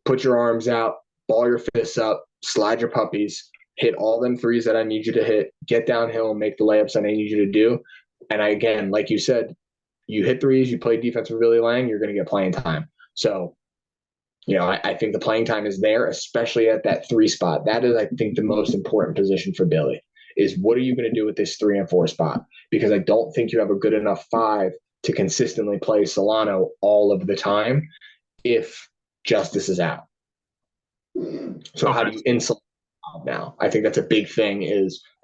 put your arms out, ball your fists up, slide your puppies, hit all them threes that I need you to hit, get downhill, make the layups that I need you to do. And again, like you said, you hit threes, you play defense with Billy Lang, you're going to get playing time. So, I think the playing time is there, especially at that 3 spot. That is, I think, the most important position for Billy is what are you going to do with this 3 and 4 spot? Because I don't think you have a good enough 5 to consistently play Solano all of the time if Justice is out. So how do you insulate now? I think that's a big thing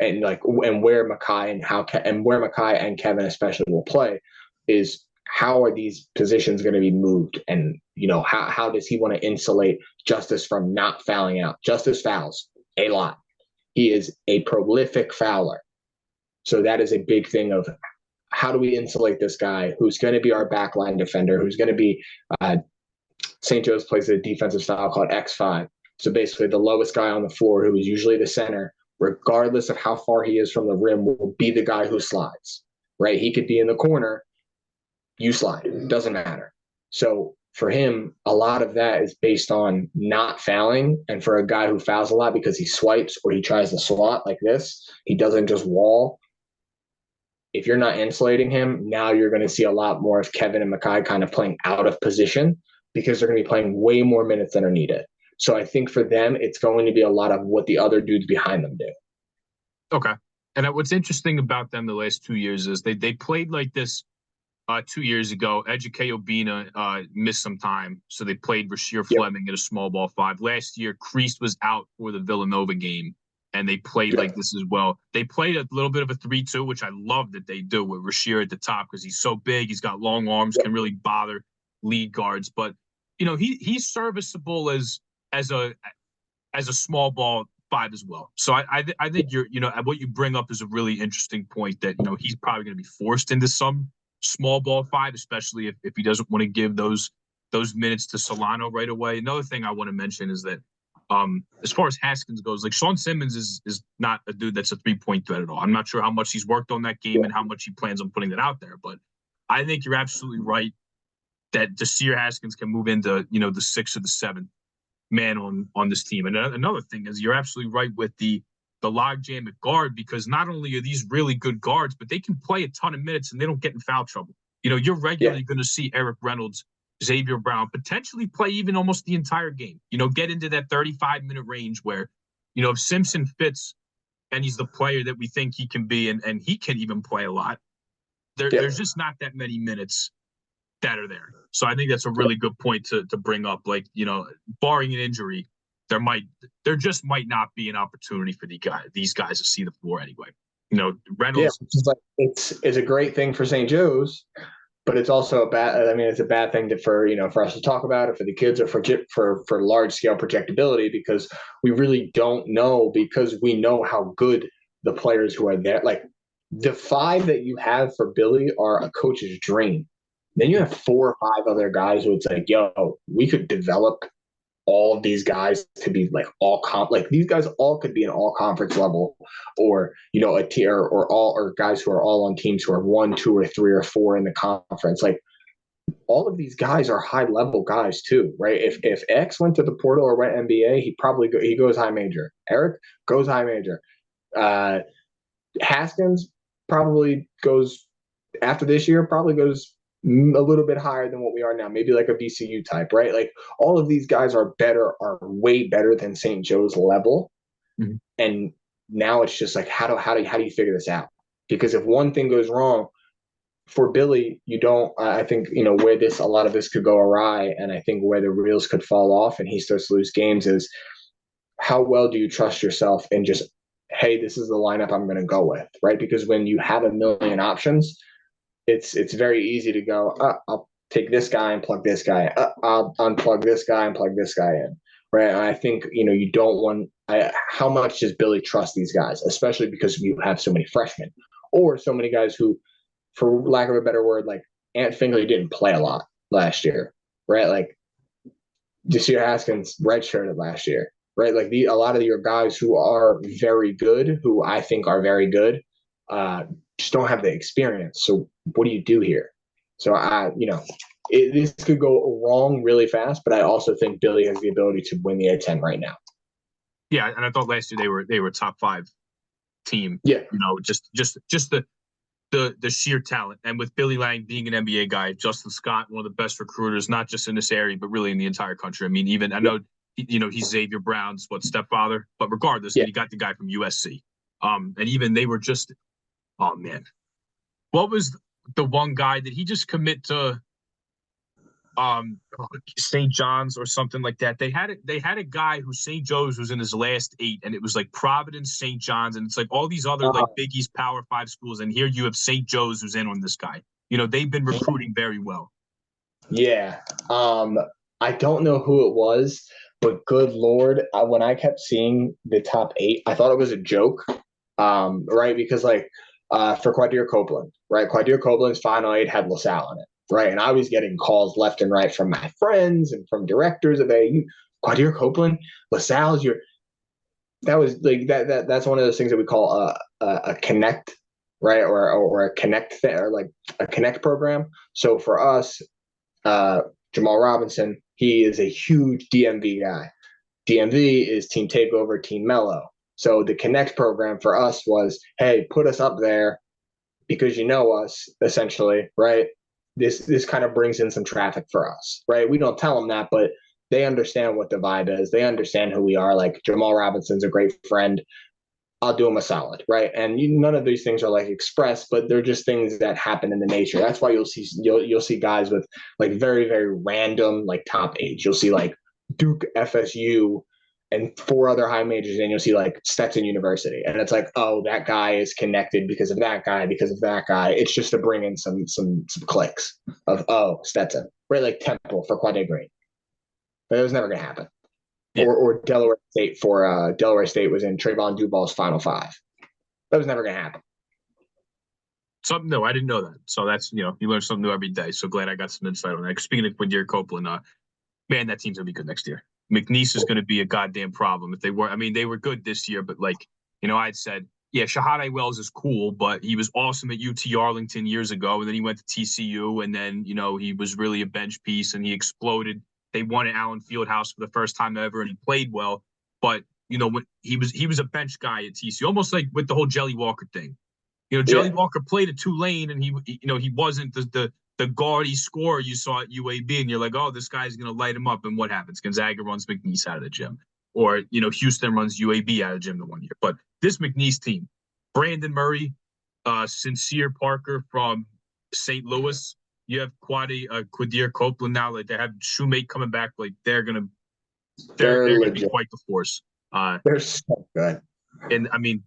and where Makai and Kevin especially will play is how are these positions going to be moved? And, how does he want to insulate Justice from not fouling out? Justice fouls a lot. He is a prolific fouler. So that is a big thing of how do we insulate this guy who's going to be our backline defender, who's going to be St. Joe's plays a defensive style called X5. So basically the lowest guy on the floor, who is usually the center, regardless of how far he is from the rim, will be the guy who slides, right? He could be in the corner. You slide. It doesn't matter. So for him, a lot of that is based on not fouling. And for a guy who fouls a lot because he swipes or he tries to swat like this, he doesn't just wall. If you're not insulating him, now you're going to see a lot more of Kevin and Makai kind of playing out of position because they're going to be playing way more minutes than are needed. So I think for them, it's going to be a lot of what the other dudes behind them do. Okay. And what's interesting about them the last 2 years is they played like this 2 years ago. Eduke Obina missed some time, so they played Rasheer Fleming at a small ball 5. Last year, Creased was out for the Villanova game, and they played like this as well. They played a little bit of a 3-2, which I love that they do with Rasheer at the top because he's so big. He's got long arms, can really bother lead guards. But, he's serviceable as a small ball 5 as well. So I think what you bring up is a really interesting point that, he's probably going to be forced into some small ball 5, especially if he doesn't want to give those minutes to Solano right away. Another thing I want to mention is that as far as Haskins goes, like Sean Simmons is not a dude that's a 3-point threat at all. I'm not sure how much he's worked on that game and how much he plans on putting that out there, but I think you're absolutely right that Desir Haskins can move into, the 6th or the 7th man on this team. And another thing is you're absolutely right with the logjam at guard, because not only are these really good guards, but they can play a ton of minutes and they don't get in foul trouble. You're regularly going to see Eric Reynolds, Xavier Brown potentially play even almost the entire game, get into that 35-minute range where, if Simpson fits and he's the player that we think he can be, and he can even play a lot, there's just not that many minutes that are there. So I think that's a really good point to bring up. Like, barring an injury, there just might not be an opportunity for these guys to see the floor anyway. Reynolds. Yeah, it's a great thing for St. Joe's, but it's also it's a bad thing for us to talk about, or for the kids, or for large scale projectability, because we really don't know, because we know how good the players who are there. Like the 5 that you have for Billy are a coach's dream. Then you have 4 or 5 other guys who it's like, yo, we could develop all of these guys to be like these guys all could be an all conference level, or a tier, or guys who are all on teams who are 1, 2, or 3 or 4 in the conference. Like all of these guys are high level guys too, right? If X went to the portal or went NBA, he goes high major. Eric goes high major. Haskins probably goes after this year, probably goes a little bit higher than what we are now, maybe like a VCU type, right? Like all of these guys are way better than St. Joe's level. Mm-hmm. And now it's just like, how do you figure this out? Because if one thing goes wrong for Billy, I think, where a lot of this could go awry, and I think where the reels could fall off and he starts to lose games, is how well do you trust yourself in just hey, this is the lineup I'm going to go with, right? Because when you have a million options, it's very easy to go, I'll take this guy and plug this guy. I'll unplug this guy and plug this guy in, right? And I think, you don't want how much does Billy trust these guys, especially because you have so many freshmen or so many guys who, for lack of a better word, like Ant Fingley didn't play a lot last year, right? Like Jasir Haskins redshirted last year, right? Like a lot of your guys who are very good, who I think are very good, just don't have the experience. So what do you do here? So this could go wrong really fast, but I also think Billy has the ability to win the A10 right now. Yeah, and I thought last year they were a top 5 team. Yeah, just the sheer talent, and with Billy Lang being an NBA guy, Justin Scott, one of the best recruiters, not just in this area but really in the entire country. I mean, even I know he's Xavier Brown's stepfather, but regardless, he got the guy from USC. And even they were just, oh man, what was the one guy that he just commit to? St. John's or something like that. They had a guy who St. Joe's was in his last 8, and it was like Providence, St. John's, and it's like all these other like Big East Power 5 schools, and here you have St. Joe's who's in on this guy. They've been recruiting very well. Yeah. I don't know who it was, but good Lord, when I kept seeing the top 8, I thought it was a joke. Right? Because for Quadir Copeland, right? Quadir Copeland's final 8 had LaSalle in it. Right. And I was getting calls left and right from my friends and from directors of AU. Quadir Copeland, LaSalle's that was like that's one of those things that we call a connect, right? Or a connect or like a connect program. So for us, Jamal Robinson, he is a huge DMV guy. DMV is Team Takeover, Team Mellow. So the connect program for us was, hey, put us up there because you know us, essentially, right? This kind of brings in some traffic for us, right? We don't tell them that, but they understand what the vibe is. They understand who we are. Like Jamal Robinson's a great friend. I'll do him a solid, right? And none of these things are like expressed, but they're just things that happen in the nature. That's why you'll see guys with like very, very random like top 8. You'll see like Duke, FSU, and 4 other high majors, and you'll see like Stetson University, and it's like, oh, that guy is connected because of that guy, because of that guy. It's just to bring in some clicks of Stetson, right? Like Temple for Quade Green, but it was never going to happen. Yeah. Or Delaware State for Delaware State was in Trayvon Duval's Final 5. That was never going to happen. Something new. I didn't know that. So that's you learn something new every day. So glad I got some insight on that. Speaking of Quadir Copeland, man, that team's gonna be good next year. McNeese is going to be a goddamn problem if they were. I mean, they were good this year, but I'd said, yeah, Shahade Wells is cool, but he was awesome at UT Arlington years ago, and then he went to TCU, and then he was really a bench piece, and he exploded. They won at Allen Fieldhouse for the first time ever, and he played well. But when he was a bench guy at TCU, almost like with the whole Jelly Walker thing. Jelly Walker played at Tulane, and he wasn't the gaudy scorer you saw at UAB, and you're like, oh, this guy's going to light him up. And what happens? Gonzaga runs McNeese out of the gym. Or, Houston runs UAB out of the gym the one year. But this McNeese team, Brandon Murray, Sincere Parker from St. Louis. You have Quadir Copeland now. Like, they have Shoemate coming back. Like, they're going to be quite the force. They're so good. And, I mean,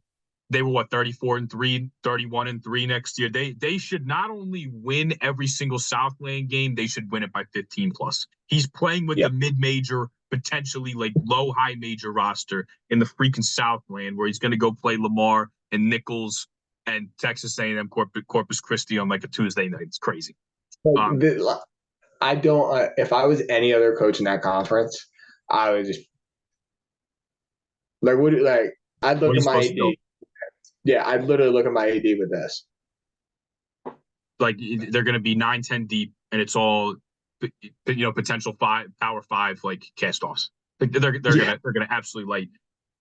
they were 34-3, 31-3 next year. They should not only win every single Southland game, they should win it by 15 plus. He's playing with the mid-major, potentially like low-high major roster in the freaking Southland, where he's going to go play Lamar and Nichols and Texas A&M Corpus Christi on like a Tuesday night. It's crazy. I don't. If I was any other coach in that conference, I would just I'd look at my AD. Yeah, I'd literally look at my AD with this. Like they're going to be 9-10 deep, and it's all potential Power 5 like cast-offs. Like they're gonna absolutely light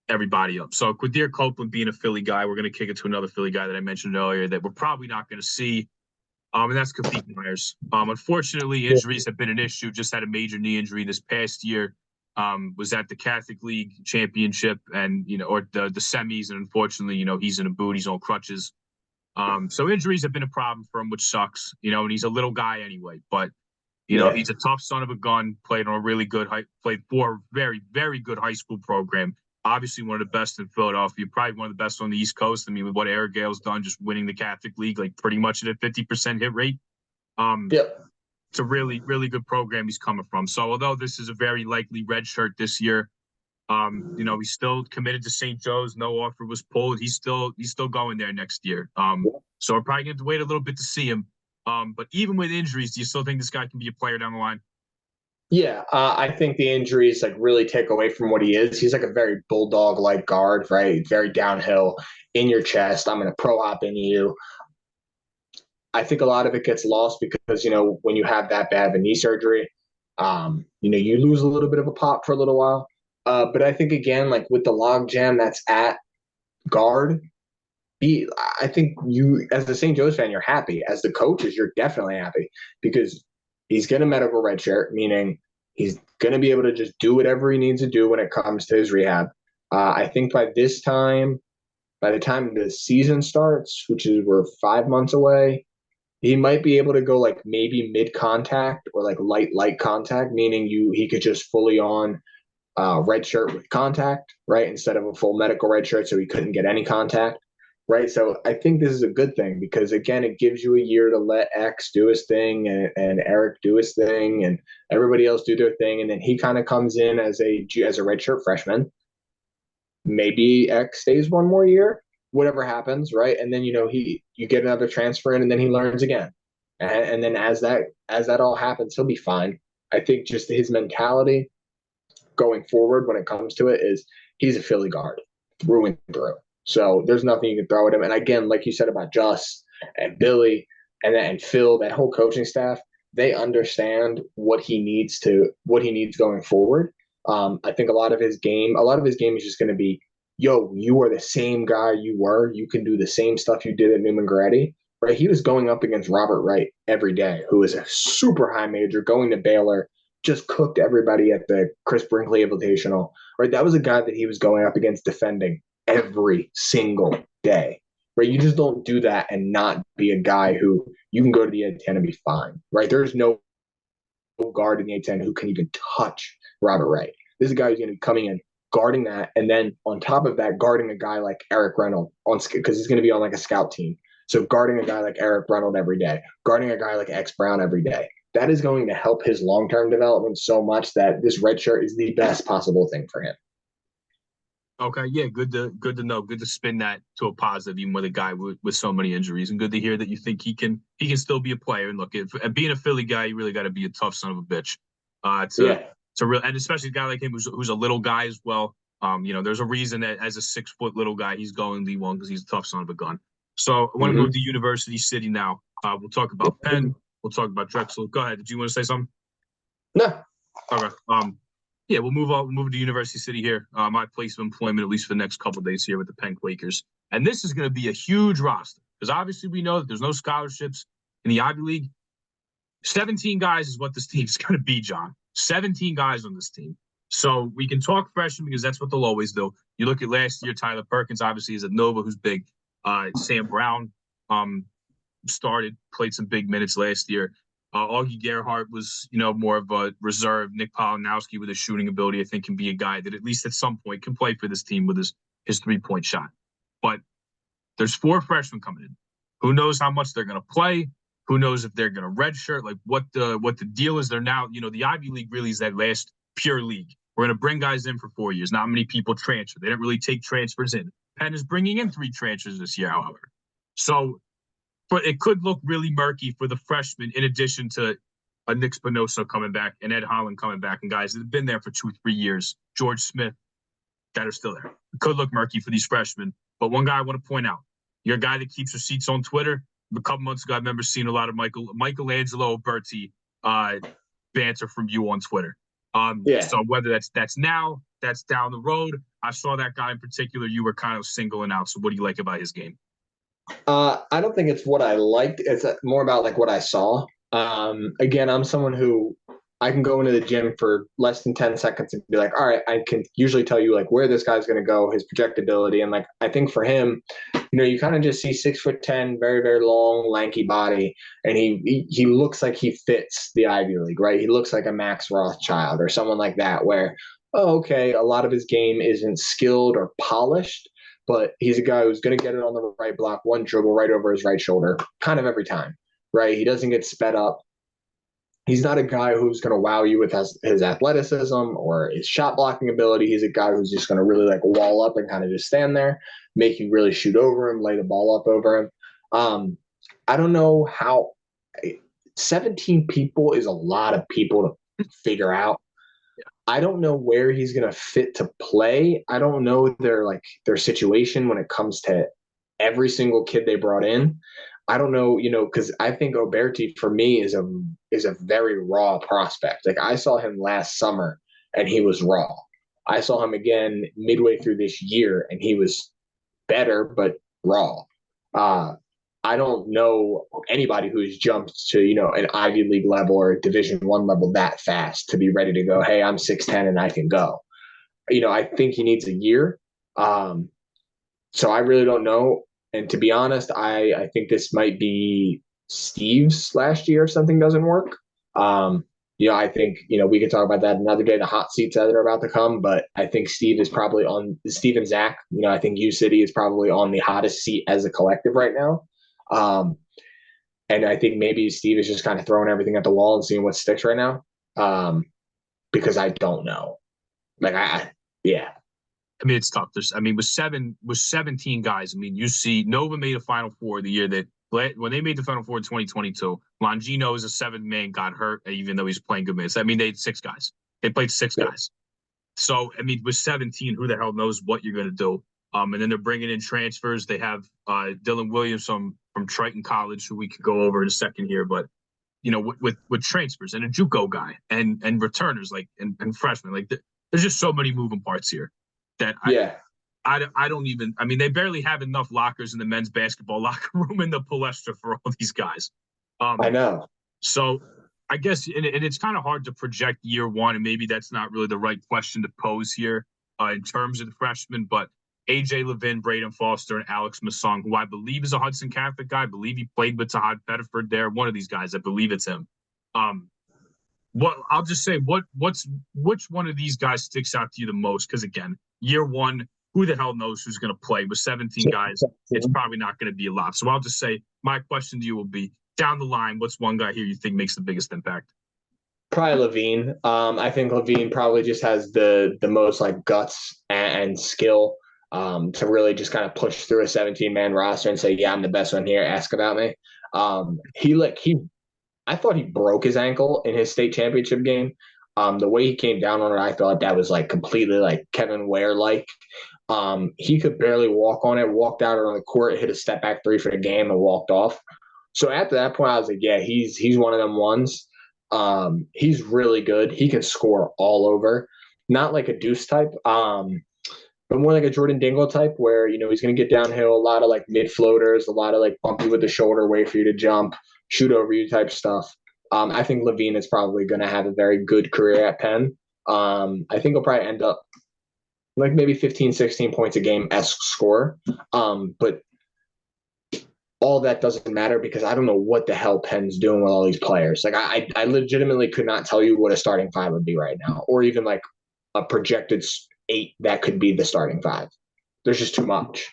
everybody up. So Quadir Copeland being a Philly guy, we're going to kick it to another Philly guy that I mentioned earlier that we're probably not going to see. And that's Kafik Myers. Unfortunately, injuries have been an issue. Just had a major knee injury this past year. Was at the Catholic League Championship and or the semis, and unfortunately, he's in a boot, he's on crutches. So injuries have been a problem for him, which sucks. And he's a little guy anyway, but he's a tough son of a gun. Played on a really good played for a very, very good high school program. obviously one of the best in Philadelphia, probably one of the best on the East Coast. I mean, with what Eric Gale's done, just winning the Catholic League, like pretty much at a 50% hit rate. Yep. It's a really, really good program he's coming from. So although this is a very likely red shirt this year, he's still committed to St. Joe's. No offer was pulled. He's still going there next year. So we're probably going to have to wait a little bit to see him. But even with injuries, do you still think this guy can be a player down the line? Yeah, I think the injuries like really take away from what he is. He's like a very bulldog-like guard, right? Very downhill, in your chest. I'm going to pro hop into you. I think a lot of it gets lost because, when you have that bad of a knee surgery, you lose a little bit of a pop for a little while. But I think, again, like with the log jam that's at guard, I think you, as the St. Joe's fan, you're happy. As the coaches, you're definitely happy because he's getting a medical red shirt, meaning he's going to be able to just do whatever he needs to do when it comes to his rehab. I think by the time the season starts, which is we're 5 months away, he might be able to go like maybe mid-contact or like light contact, meaning he could just fully on red shirt with contact, right, instead of a full medical red shirt, so he couldn't get any contact, right? So I think this is a good thing because, again, it gives you a year to let X do his thing and Eric do his thing and everybody else do their thing, and then he kind of comes in as a redshirt freshman. Maybe X stays one more year, whatever happens, right? And then you get another transfer in, and then he learns again, and then as that all happens, he'll be fine. I think just his mentality going forward when it comes to it is he's a Philly guard through and through. So there's nothing you can throw at him. And again, like you said about Just and Billy and Phil, that whole coaching staff, they understand what he needs going forward. I think a lot of his game is just going to be, yo, you are the same guy you were. You can do the same stuff you did at Newman Grady, right? He was going up against Robert Wright every day, who is a super high major, going to Baylor, just cooked everybody at the Chris Brinkley Invitational, right? That was a guy that he was going up against defending every single day, right? You just don't do that and not be a guy who you can go to the A-10 and be fine, right? There's no guard in the A-10 who can even touch Robert Wright. This is a guy who's going to be coming in, guarding that, and then on top of that, guarding a guy like Eric Reynolds because he's going to be on like a scout team. So guarding a guy like Eric Reynolds every day, guarding a guy like X Brown every day. That is going to help his long-term development so much that this red shirt is the best possible thing for him. Okay, yeah, good to know. Good to spin that to a positive, even with a guy with so many injuries, and good to hear that you think he can still be a player. And look, being a Philly guy, you really got to be a tough son of a bitch. To real, and especially a guy like him who's a little guy as well. There's a reason that as a 6 foot little guy, he's going D1 because he's a tough son of a gun. So I want to move to University City now. We'll talk about Penn. We'll talk about Drexel. Go ahead. Did you want to say something? No. Okay. Yeah, we'll move on. We'll move to University City here. My place of employment, at least for the next couple of days here with the Penn Quakers. And this is going to be a huge roster because obviously we know that there's no scholarships in the Ivy League. 17 guys is what this team is going to be, John. 17 guys on this team. So we can talk freshmen because that's what they'll always do. You look at last year, Tyler Perkins obviously is at Nova, who's big. Sam Brown played some big minutes last year. Augie Gerhardt was, more of a reserve. Nick Polanowski with his shooting ability, I think, can be a guy that at least at some point can play for this team with his 3-point shot. But there's 4 freshmen coming in. Who knows how much they're going to play? Who knows if they're going to redshirt? Like what the deal is? They're now, the Ivy League really is that last pure league. We're going to bring guys in for 4 years. Not many people transfer. They don't really take transfers in. Penn is bringing in 3 transfers this year, however. So, but it could look really murky for the freshmen, in addition to a Nick Spinoza coming back and Ed Holland coming back and guys that have been there for 2-3 years. George Smith, that are still there. It could look murky for these freshmen. But one guy I want to point out, you're a guy that keeps receipts on Twitter. A couple months ago, I remember seeing a lot of Michelangelo Berti banter from you on Twitter. So whether that's now, that's down the road, I saw that guy in particular you were kind of singling out. So what do you like about his game? I don't think it's what I liked. It's more about like what I saw. Again, I'm someone who I can go into the gym for less than 10 seconds and be like, all right, I can usually tell you like where this guy's going to go, his projectability. And like, I think for him, you kind of just see 6'10", very, very long, lanky body. And he looks like he fits the Ivy League, right? He looks like a Max Rothschild or someone like that, where oh, okay, a lot of his game isn't skilled or polished, but he's a guy who's going to get it on the right block, one dribble right over his right shoulder, kind of every time, right? He doesn't get sped up. He's not a guy who's going to wow you with his athleticism or his shot blocking ability. He's a guy who's just going to really like wall up and kind of just stand there, make you really shoot over him, lay the ball up over him. I don't know how 17 people is a lot of people to figure out. I don't know where he's going to fit to play. I don't know their situation when it comes to every single kid they brought in. I don't know, because I think Oberti for me is a very raw prospect. Like I saw him last summer and he was raw. I saw him again midway through this year and he was better but raw. I don't know anybody who's jumped to an Ivy League level or a Division I level that fast to be ready to go. Hey, I'm 6'10" and I can go. I think he needs a year. So I really don't know. And to be honest, I think this might be Steve's last year if something doesn't work. I think, we could talk about that another day, the hot seats that are about to come, but I think Steve and Zach, I think U City is probably on the hottest seat as a collective right now. And I think maybe Steve is just kind of throwing everything at the wall and seeing what sticks right now. Because I don't know. Yeah. I mean, it's tough. With 17 guys, you see Nova made a Final Four the year that when they made the Final Four in 2022, Longino is a 7-man, got hurt, even though he's playing good minutes. They had 6 guys. They played 6 guys. So, with 17, who the hell knows what you're going to do? And then they're bringing in transfers. They have Dylan Williams from Triton College, who we could go over in a second here. But, with transfers and a JUCO guy and returners and freshmen, there's just so many moving parts here. I don't even. They barely have enough lockers in the men's basketball locker room in the Palestra for all these guys. I know. So I guess, and it's kind of hard to project year one, and maybe that's not really the right question to pose here in terms of the freshmen. But AJ Levin, Braden Foster, and Alex Masson, who I believe is a Hudson Catholic guy. I believe he played with Tahad Pettiford there. One of these guys, I believe it's him. I'll just say which one of these guys sticks out to you the most? Because again, year one, who the hell knows who's going to play with 17 guys? It's probably not going to be a lot. So I'll just say my question to you will be down the line. What's one guy here you think makes the biggest impact? Probably Levine. I think Levine probably just has the most guts and skill to really just kind of push through a 17-man roster and say, yeah, I'm the best one here. Ask about me. I thought he broke his ankle in his state championship game. The way he came down on it, I thought that was completely Kevin Ware-like. He could barely walk on it, walked out on the court, hit a step back 3 for the game and walked off. So after that point, I was like, yeah, he's one of them ones. He's really good. He can score all over. Not like a Deuce type, but more like a Jordan Dingle type where, he's going to get downhill, a lot of mid floaters, a lot of bump you with the shoulder, wait for you to jump, shoot over you type stuff. I think Levine is probably going to have a very good career at Penn. I think he'll probably end up maybe 15, 16 points a game-esque score. But all that doesn't matter because I don't know what the hell Penn's doing with all these players. I legitimately could not tell you what a starting 5 would be right now, or even a projected 8 that could be the starting 5. There's just too much.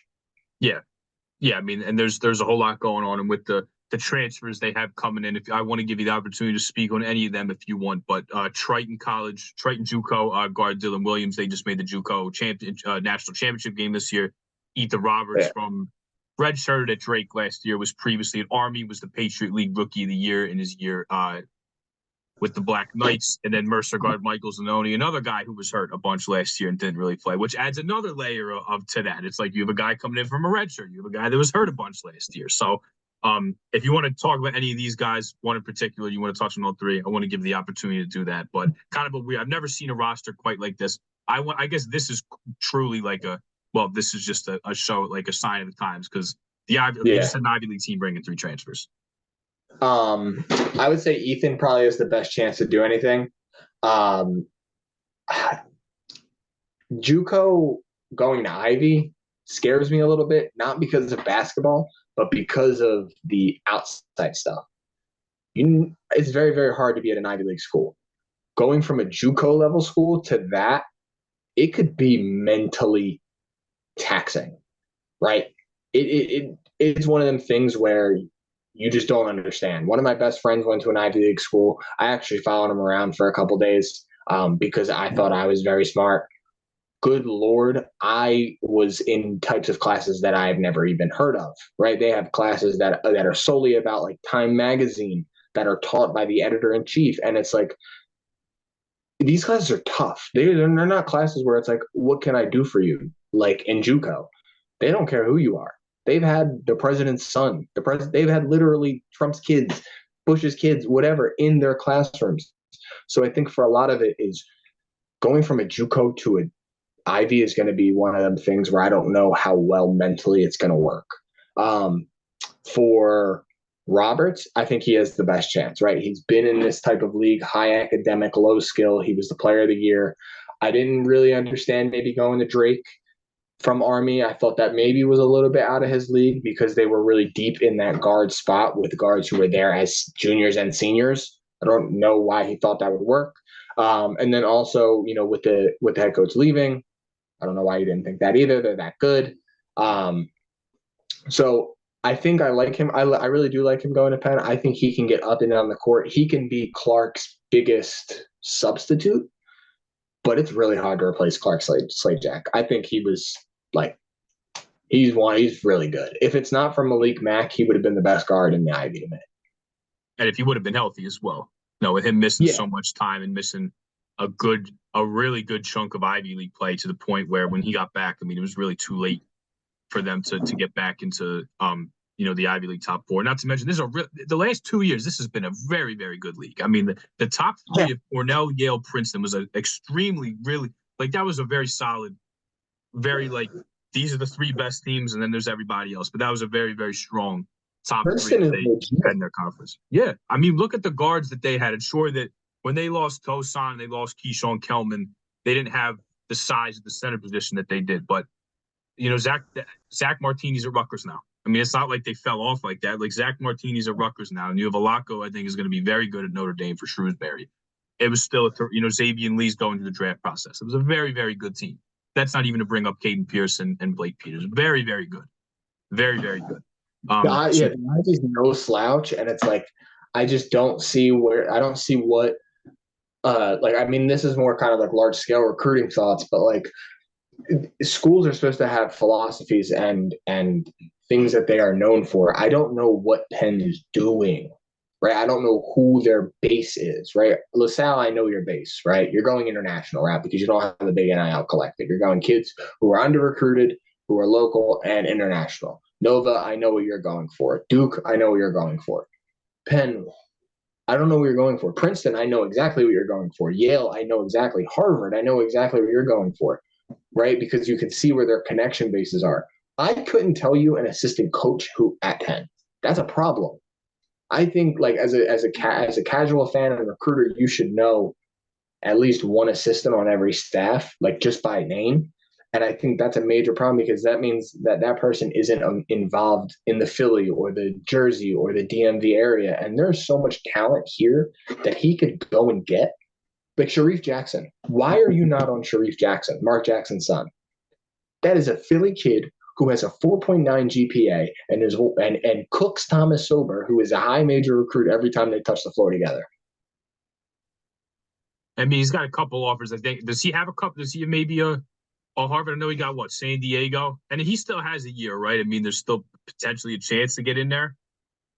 Yeah. And there's a whole lot going on, and with the transfers they have coming in. If I want to give you the opportunity to speak on any of them if you want, but Triton JUCO guard Dylan Williams, they just made the JUCO national championship game this year. Ethan Roberts from redshirted at Drake last year, was previously at Army, was the Patriot League Rookie of the Year in his year with the Black Knights, and then Mercer guard Michael Zanoni, another guy who was hurt a bunch last year and didn't really play, which adds another layer of to that. It's you have a guy coming in from a redshirt, you have a guy that was hurt a bunch last year. So if you want to talk about any of these guys, one in particular, you want to touch on all 3, I want to give the opportunity to do that. But kind of I've never seen a roster quite like this. I guess this is truly this is just a show, a sign of the times, because they just had an Ivy League team bringing 3 transfers. I would say Ethan probably has the best chance to do anything. JUCO going to Ivy scares me a little bit, not because of basketball, but because of the outside stuff. It's very, very hard to be at an Ivy League school. Going from a JUCO level school to that it could be mentally taxing, right? It's one of them things where you just don't understand. One of my best friends went to an Ivy League school. I actually followed him around for a couple days because I thought I was very smart. Good Lord, I was in types of classes that I've never even heard of, right? They have classes that are solely about like Time Magazine that are taught by the editor in chief. And it's like, these classes are tough. They're not classes where it's like, what can I do for you? Like in JUCO, they don't care who you are. They've had the president's son, they've had literally Trump's kids, Bush's kids, whatever, in their classrooms. So I think for a lot of it is going from a JUCO to an Ivy is going to be one of them things where I don't know how well mentally it's going to work. For Roberts, I think he has the best chance, right? He's been in this type of league, high academic, low skill. He was the player of the year. I didn't really understand maybe going to Drake from Army. I thought that maybe was a little bit out of his league because they were really deep in that guard spot with guards who were there as juniors and seniors. I don't know why he thought that would work. And then also, with the head coach leaving, I don't know why you didn't think that either. They're that good. So I think I like him. I really do like him going to Penn. I think he can get up and down the court. He can be Clark's biggest substitute, but it's really hard to replace Clark Slade-Jack. I think he was like, he's really good. If it's not for Malik Mack, he would have been the best guard in the Ivy to me. And if he would have been healthy as well. No, with him missing so much time and missing a really good chunk of Ivy League play to the point where when he got back, I mean, it was really too late for them to get back into the Ivy League top four. Not to mention, the last 2 years, this has been a very, very good league. I mean, the top three of Cornell, Yale, Princeton was an extremely, really, like, that was a very solid, very, like, these are the three best teams, and then there's everybody else. But that was a very, very strong top Princeton three they had in their conference. Yeah. I mean, look at the guards that they had. It's sure that when they lost Tosan, they lost Keyshawn Kellman, they didn't have the size of the center position that they did. But, Zach Martini's at Rutgers now. I mean, it's not like they fell off like that. Like, Zach Martini's at Rutgers now, and you have Alako, I think, is going to be very good at Notre Dame for Shrewsbury. It was still, Xavier Lee's going through the draft process. It was a very, very good team. That's not even to bring up Caden Pearson and Blake Peters. Very, very good. Very, very good. The Ivy's no slouch, and it's like, I just don't see what I mean, this is more kind of like large scale recruiting thoughts, but like, schools are supposed to have philosophies and things that they are known for. I don't know what Penn is doing, right? I don't know who their base is, right? LaSalle, I know your base, right? You're going international route because you don't have the big NIL collective. You're going kids who are under recruited, who are local and international. Nova, I know what you're going for. Duke, I know what you're going for. Penn, I don't know what you're going for. Princeton, I know exactly what you're going for. Yale, I know exactly. Harvard, I know exactly what you're going for, right? Because you can see where their connection bases are. I couldn't tell you an assistant coach who at Penn. That's a problem. I think, like, as a casual fan and recruiter, you should know at least one assistant on every staff, like, just by name. And I think that's a major problem because that means that person isn't involved in the Philly or the Jersey or the DMV area. And there's so much talent here that he could go and get. Like Sharif Jackson. Why are you not on Sharif Jackson, Mark Jackson's son? That is a Philly kid who has a 4.9 GPA and cooks Thomas Sober, who is a high major recruit every time they touch the floor together. I mean, he's got a couple offers. I think. Does he have a couple? Does he have maybe a Harvard? I know he got San Diego, and he still has a year, right? I mean, there's still potentially a chance to get in there.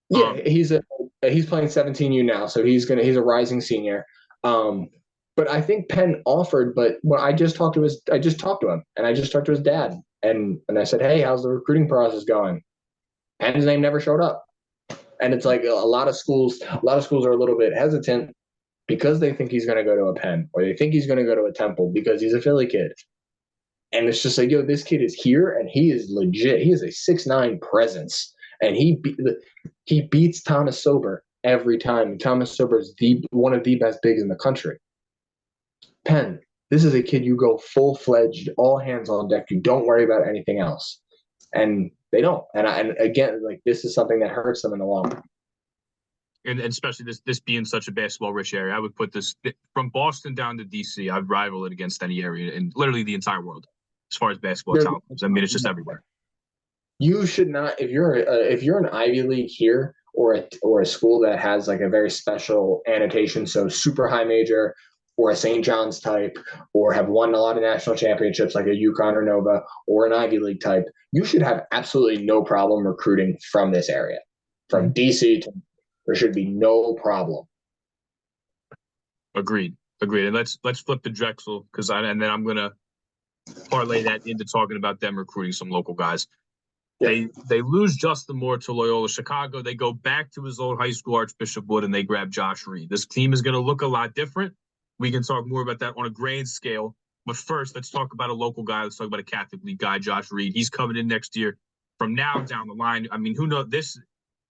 Yeah, he's playing 17U now, so he's a rising senior. But I think Penn offered, but when I just talked to him, and I just talked to his dad, and I said, hey, how's the recruiting process going? Penn's name never showed up. And it's like a lot of schools are a little bit hesitant because they think he's going to go to a Penn or they think he's going to go to a Temple because he's a Philly kid. And it's just like, yo, this kid is here and he is legit. He is a 6'9" presence. And he beats Thomas Sober every time. Thomas Sober is one of the best bigs in the country. Penn, this is a kid you go full-fledged, all hands on deck. You don't worry about anything else. And they don't. And again, like, this is something that hurts them in the long run. and especially this being such a basketball-rich area, I would put this from Boston down to DC. I'd rival it against any area in literally the entire world as far as basketball talent goes. I mean, it's just everywhere. You should not, if you're an Ivy League here or a school that has like a very special annotation, so super high major or a St. John's type, or have won a lot of national championships like a UConn or Nova, or an Ivy League type, you should have absolutely no problem recruiting from this area. From DC to, there should be no problem. Agreed. And let's flip to Drexel and then I'm gonna parlay that into talking about them recruiting some local guys. Yeah. They lose Justin Moore to Loyola Chicago. They go back to his old high school, Archbishop Wood, and they grab Josh Reed. This team is going to look a lot different. We can talk more about that on a grand scale. But first, let's talk about a local guy. Let's talk about a Catholic League guy, Josh Reed. He's coming in next year. From now down the line, I mean, who knows?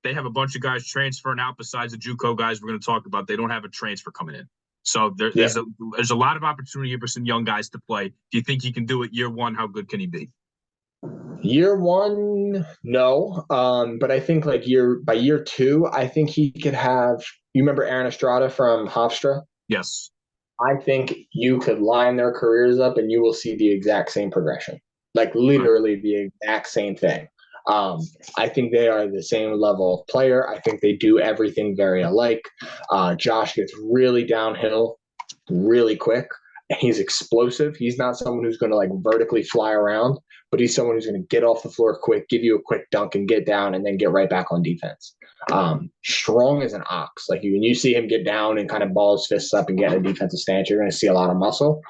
They have a bunch of guys transferring out besides the JUCO guys we're going to talk about. They don't have a transfer coming in. So there's a lot of opportunity here for some young guys to play. Do you think he can do it year one? How good can he be? Year one, no. But I think by year two, I think he could have. You remember Aaron Estrada from Hofstra? Yes. I think you could line their careers up, and you will see the exact same progression, like literally the exact same thing. I think they are the same level of player. I think they do everything very alike. Josh gets really downhill really quick. He's explosive. He's not someone who's going to like vertically fly around, but he's someone who's going to get off the floor quick, give you a quick dunk and get down and then get right back on defense. Strong as an ox. Like when you see him get down and kind of ball his fists up and get in a defensive stance, you're going to see a lot of muscle.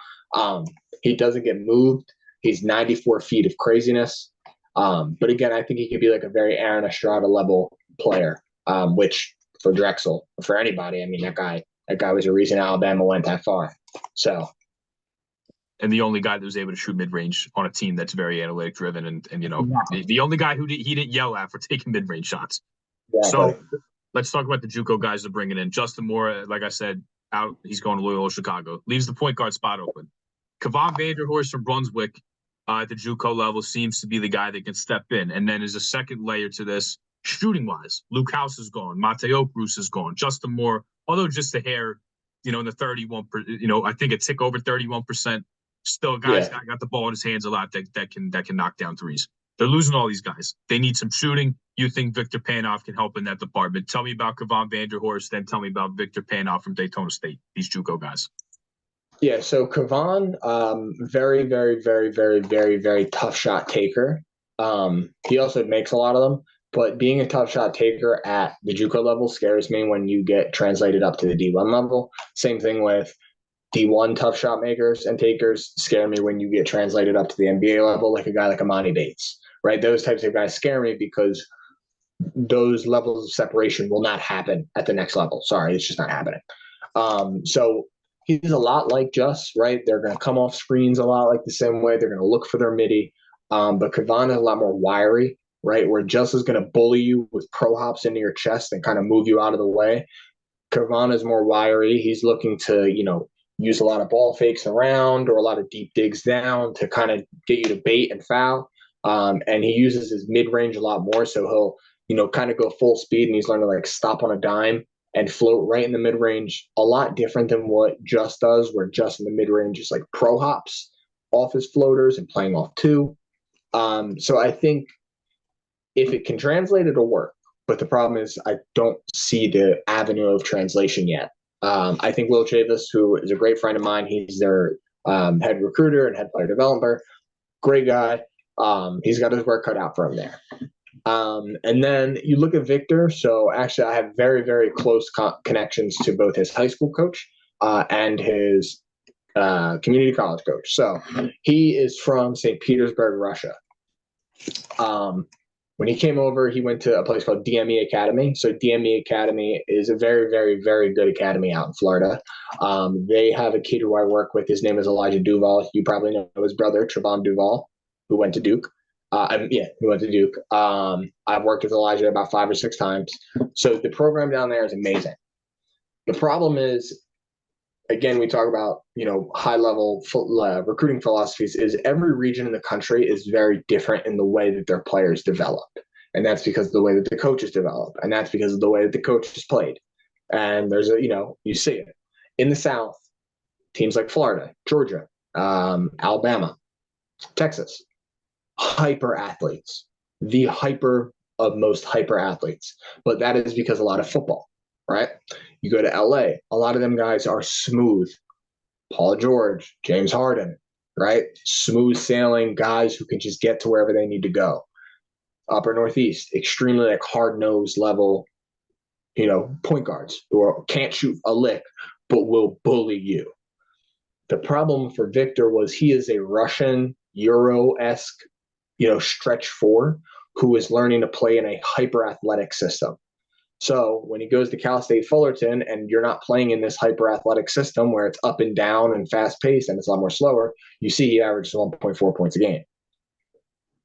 He doesn't get moved. He's 94 feet of craziness. But again, I think he could be like a very Aaron Estrada level player, which for Drexel, for anybody, I mean, that guy was a reason Alabama went that far. So. And the only guy that was able to shoot mid-range on a team that's very analytic driven, and you know, the only guy he didn't yell at for taking mid-range shots. Exactly. So let's talk about the JUCO guys they're bringing in. Justin Moore, like I said, out. He's going to Loyola Chicago. Leaves the point guard spot open. Kevon Vanderhorst from Brunswick at the JUCO level seems to be the guy that can step in. And then as a second layer to this, shooting-wise, Luke House is gone. Mateo Cruz is gone. Justin Moore, although just a hair, in the 31%, I think a tick over 31%. Still, guys got the ball in his hands a lot that can knock down threes. They're losing all these guys. They need some shooting. You think Victor Panoff can help in that department? Tell me about Kevon Vanderhorst, then tell me about Victor Panoff from Daytona State. These JUCO guys. Yeah, so Kevon, very, very, very, very, very, very tough shot taker. He also makes a lot of them, but being a tough shot taker at the JUCO level scares me when you get translated up to the D1 level. Same thing with D1 tough shot makers and takers scare me when you get translated up to the NBA level, like a guy like Amani Bates, right? Those types of guys scare me because those levels of separation will not happen at the next level. Sorry, it's just not happening. So he's a lot like Just, right? They're going to come off screens a lot like the same way. They're going to look for their midi. But Kevon is a lot more wiry, right? Where Just is going to bully you with pro hops into your chest and kind of move you out of the way. Kevon is more wiry. He's looking to, use a lot of ball fakes around or a lot of deep digs down to kind of get you to bait and foul. And he uses his mid-range a lot more. So he'll, kind of go full speed, and he's learning to like stop on a dime and float right in the mid-range, a lot different than what Just does, where Just in the mid-range is like pro hops off his floaters and playing off two. So I think if it can translate, it'll work. But the problem is I don't see the avenue of translation yet. I think Will Chavis, who is a great friend of mine, he's their head recruiter and head player developer. Great guy. He's got his work cut out for him there. And then you look at Victor. So actually, I have very, very close connections to both his high school coach and his community college coach. So he is from St. Petersburg, Russia. When he came over, he went to a place called DME Academy. So DME Academy is a very, very, very good academy out in Florida. They have a kid who I work with. His name is Elijah Duval. You probably know his brother, Trevon Duval, who went to Duke. He went to Duke. I've worked with Elijah about 5 or 6 times. So the program down there is amazing. The problem is, again, we talk about, high-level recruiting philosophies, is every region in the country is very different in the way that their players develop. And that's because of the way that the coaches develop. And that's because of the way that the coaches played. And there's you see it. In the South, teams like Florida, Georgia, Alabama, Texas, hyper athletes, the hyper of most hyper athletes. But that is because a lot of football, right? You go to LA, a lot of them guys are smooth. Paul George, James Harden, right? Smooth sailing guys who can just get to wherever they need to go. Upper Northeast, extremely like hard nosed level, point guards who can't shoot a lick, but will bully you. The problem for Victor was he is a Russian Euro-esque, stretch four who is learning to play in a hyper athletic system. So when he goes to Cal State Fullerton and you're not playing in this hyper athletic system where it's up and down and fast paced and it's a lot more slower, you see he averages 1.4 points a game.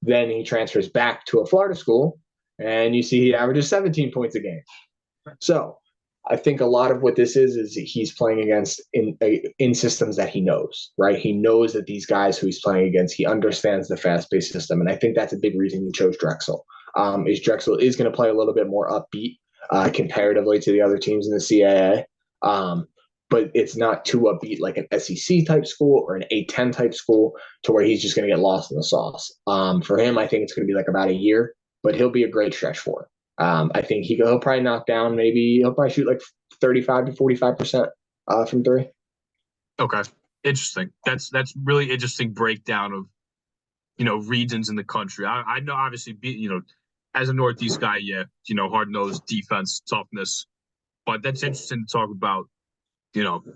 Then he transfers back to a Florida school and you see he averages 17 points a game. So I think a lot of what this is he's playing against in systems that he knows, right? He knows that these guys who he's playing against, he understands the fast-paced system. And I think that's a big reason he chose Drexel. Drexel is going to play a little bit more upbeat comparatively to the other teams in the CAA. But it's not too upbeat like an SEC type school or an A10 type school to where he's just going to get lost in the sauce. For him, I think it's going to be like about a year, but he'll be a great stretch for him. I think he'll probably knock down he'll probably shoot like 35 to 45% from three. Okay. Interesting. That's really interesting breakdown of, regions in the country. I know obviously, as a Northeast guy, hard-nosed defense, toughness, but that's interesting to talk about,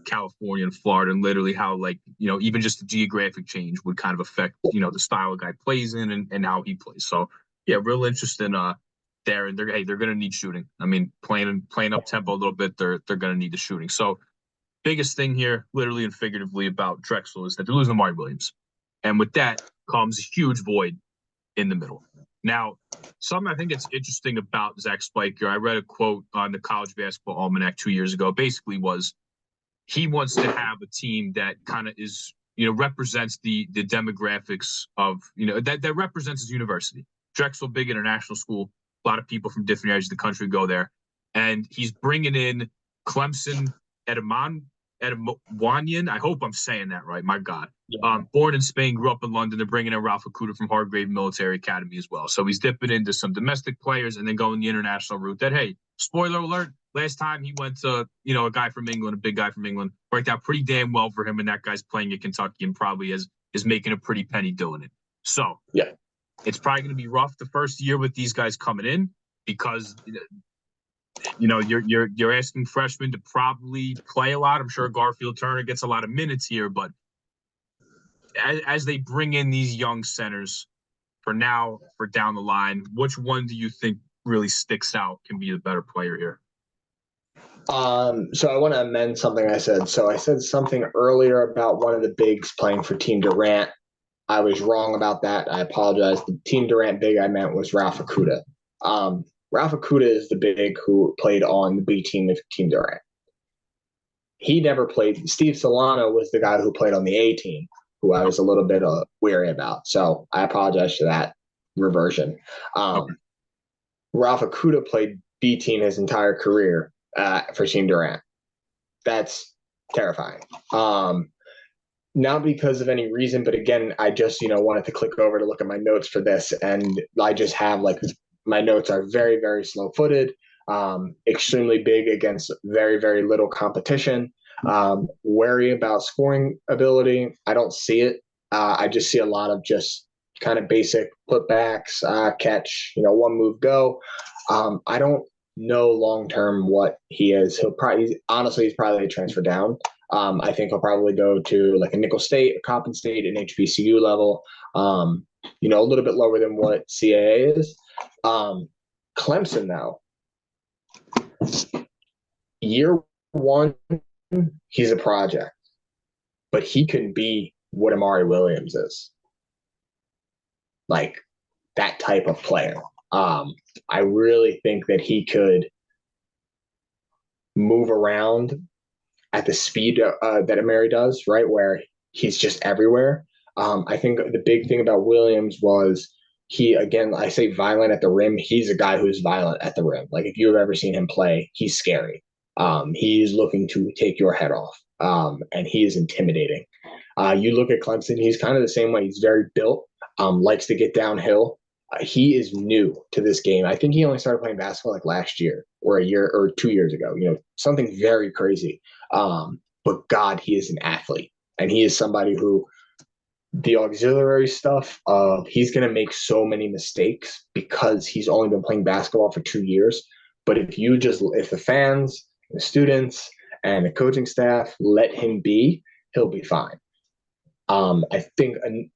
California and Florida and literally how even just the geographic change would kind of affect, the style a guy plays in and how he plays. So yeah, real interesting there. And they're going to need shooting. I mean, playing up tempo a little bit, they're going to need the shooting. So biggest thing here, literally and figuratively, about Drexel is that they're losing Amari Williams. And with that comes a huge void in the middle. Now, something I think it's interesting about Zach Spiker, I read a quote on the College Basketball Almanac 2 years ago, basically was he wants to have a team that kind of is, represents the demographics of, that represents his university. Drexel, big international school. A lot of people from different areas of the country go there. And he's bringing in Clemson Edamwanian. I hope I'm saying that right. My God. Yeah. Born in Spain, grew up in London. They're bringing in Ralph Akuta from Hargrave Military Academy as well. So he's dipping into some domestic players and then going the international route that, hey, spoiler alert, last time he went to, a guy from England, a big guy from England, worked out pretty damn well for him. And that guy's playing at Kentucky and probably is making a pretty penny doing it. So yeah. It's probably going to be rough the first year with these guys coming in because, you're asking freshmen to probably play a lot. I'm sure Garfield Turner gets a lot of minutes here, but as they bring in these young centers for down the line, which one do you think really sticks out, can be the better player here? So I want to amend something I said. So I said something earlier about one of the bigs playing for Team Durant. I was wrong about that. I apologize. The Team Durant big I meant was Ralph Akuta. Ralph Akuta is the big who played on the B team of Team Durant. He never played. Steve Solano was the guy who played on the A team, who I was a little bit wary about. So I apologize for that reversion. Ralph Akuta played B team his entire career for Team Durant. That's terrifying. Not because of any reason, but again, I just, wanted to click over to look at my notes for this. And I just have my notes are very, very slow footed, extremely big against very, very little competition. Wary about scoring ability. I don't see it. I just see a lot of just kind of basic putbacks, catch, one move, go. I don't know long-term what he is. He's probably a transfer down. I think he'll probably go to like a Nickel State, a Coppin State, an HBCU level, a little bit lower than what CAA is. Clemson, though, year one, he's a project, but he can be what Amari Williams is. Like that type of player. I really think that he could move around at the speed that Amari does, right, where he's just everywhere. I think the big thing about Williams was I say violent at the rim. He's a guy who's violent at the rim. Like if you've ever seen him play, he's scary. He is looking to take your head off, and he is intimidating. You look at Clemson; he's kind of the same way. He's very built, likes to get downhill. He is new to this game. I think he only started playing basketball like last year or a year or 2 years ago. Something very crazy. But God, he is an athlete, and he is somebody who the auxiliary stuff. He's going to make so many mistakes because he's only been playing basketball for 2 years. But if the fans, the students, and the coaching staff let him be, he'll be fine. I think an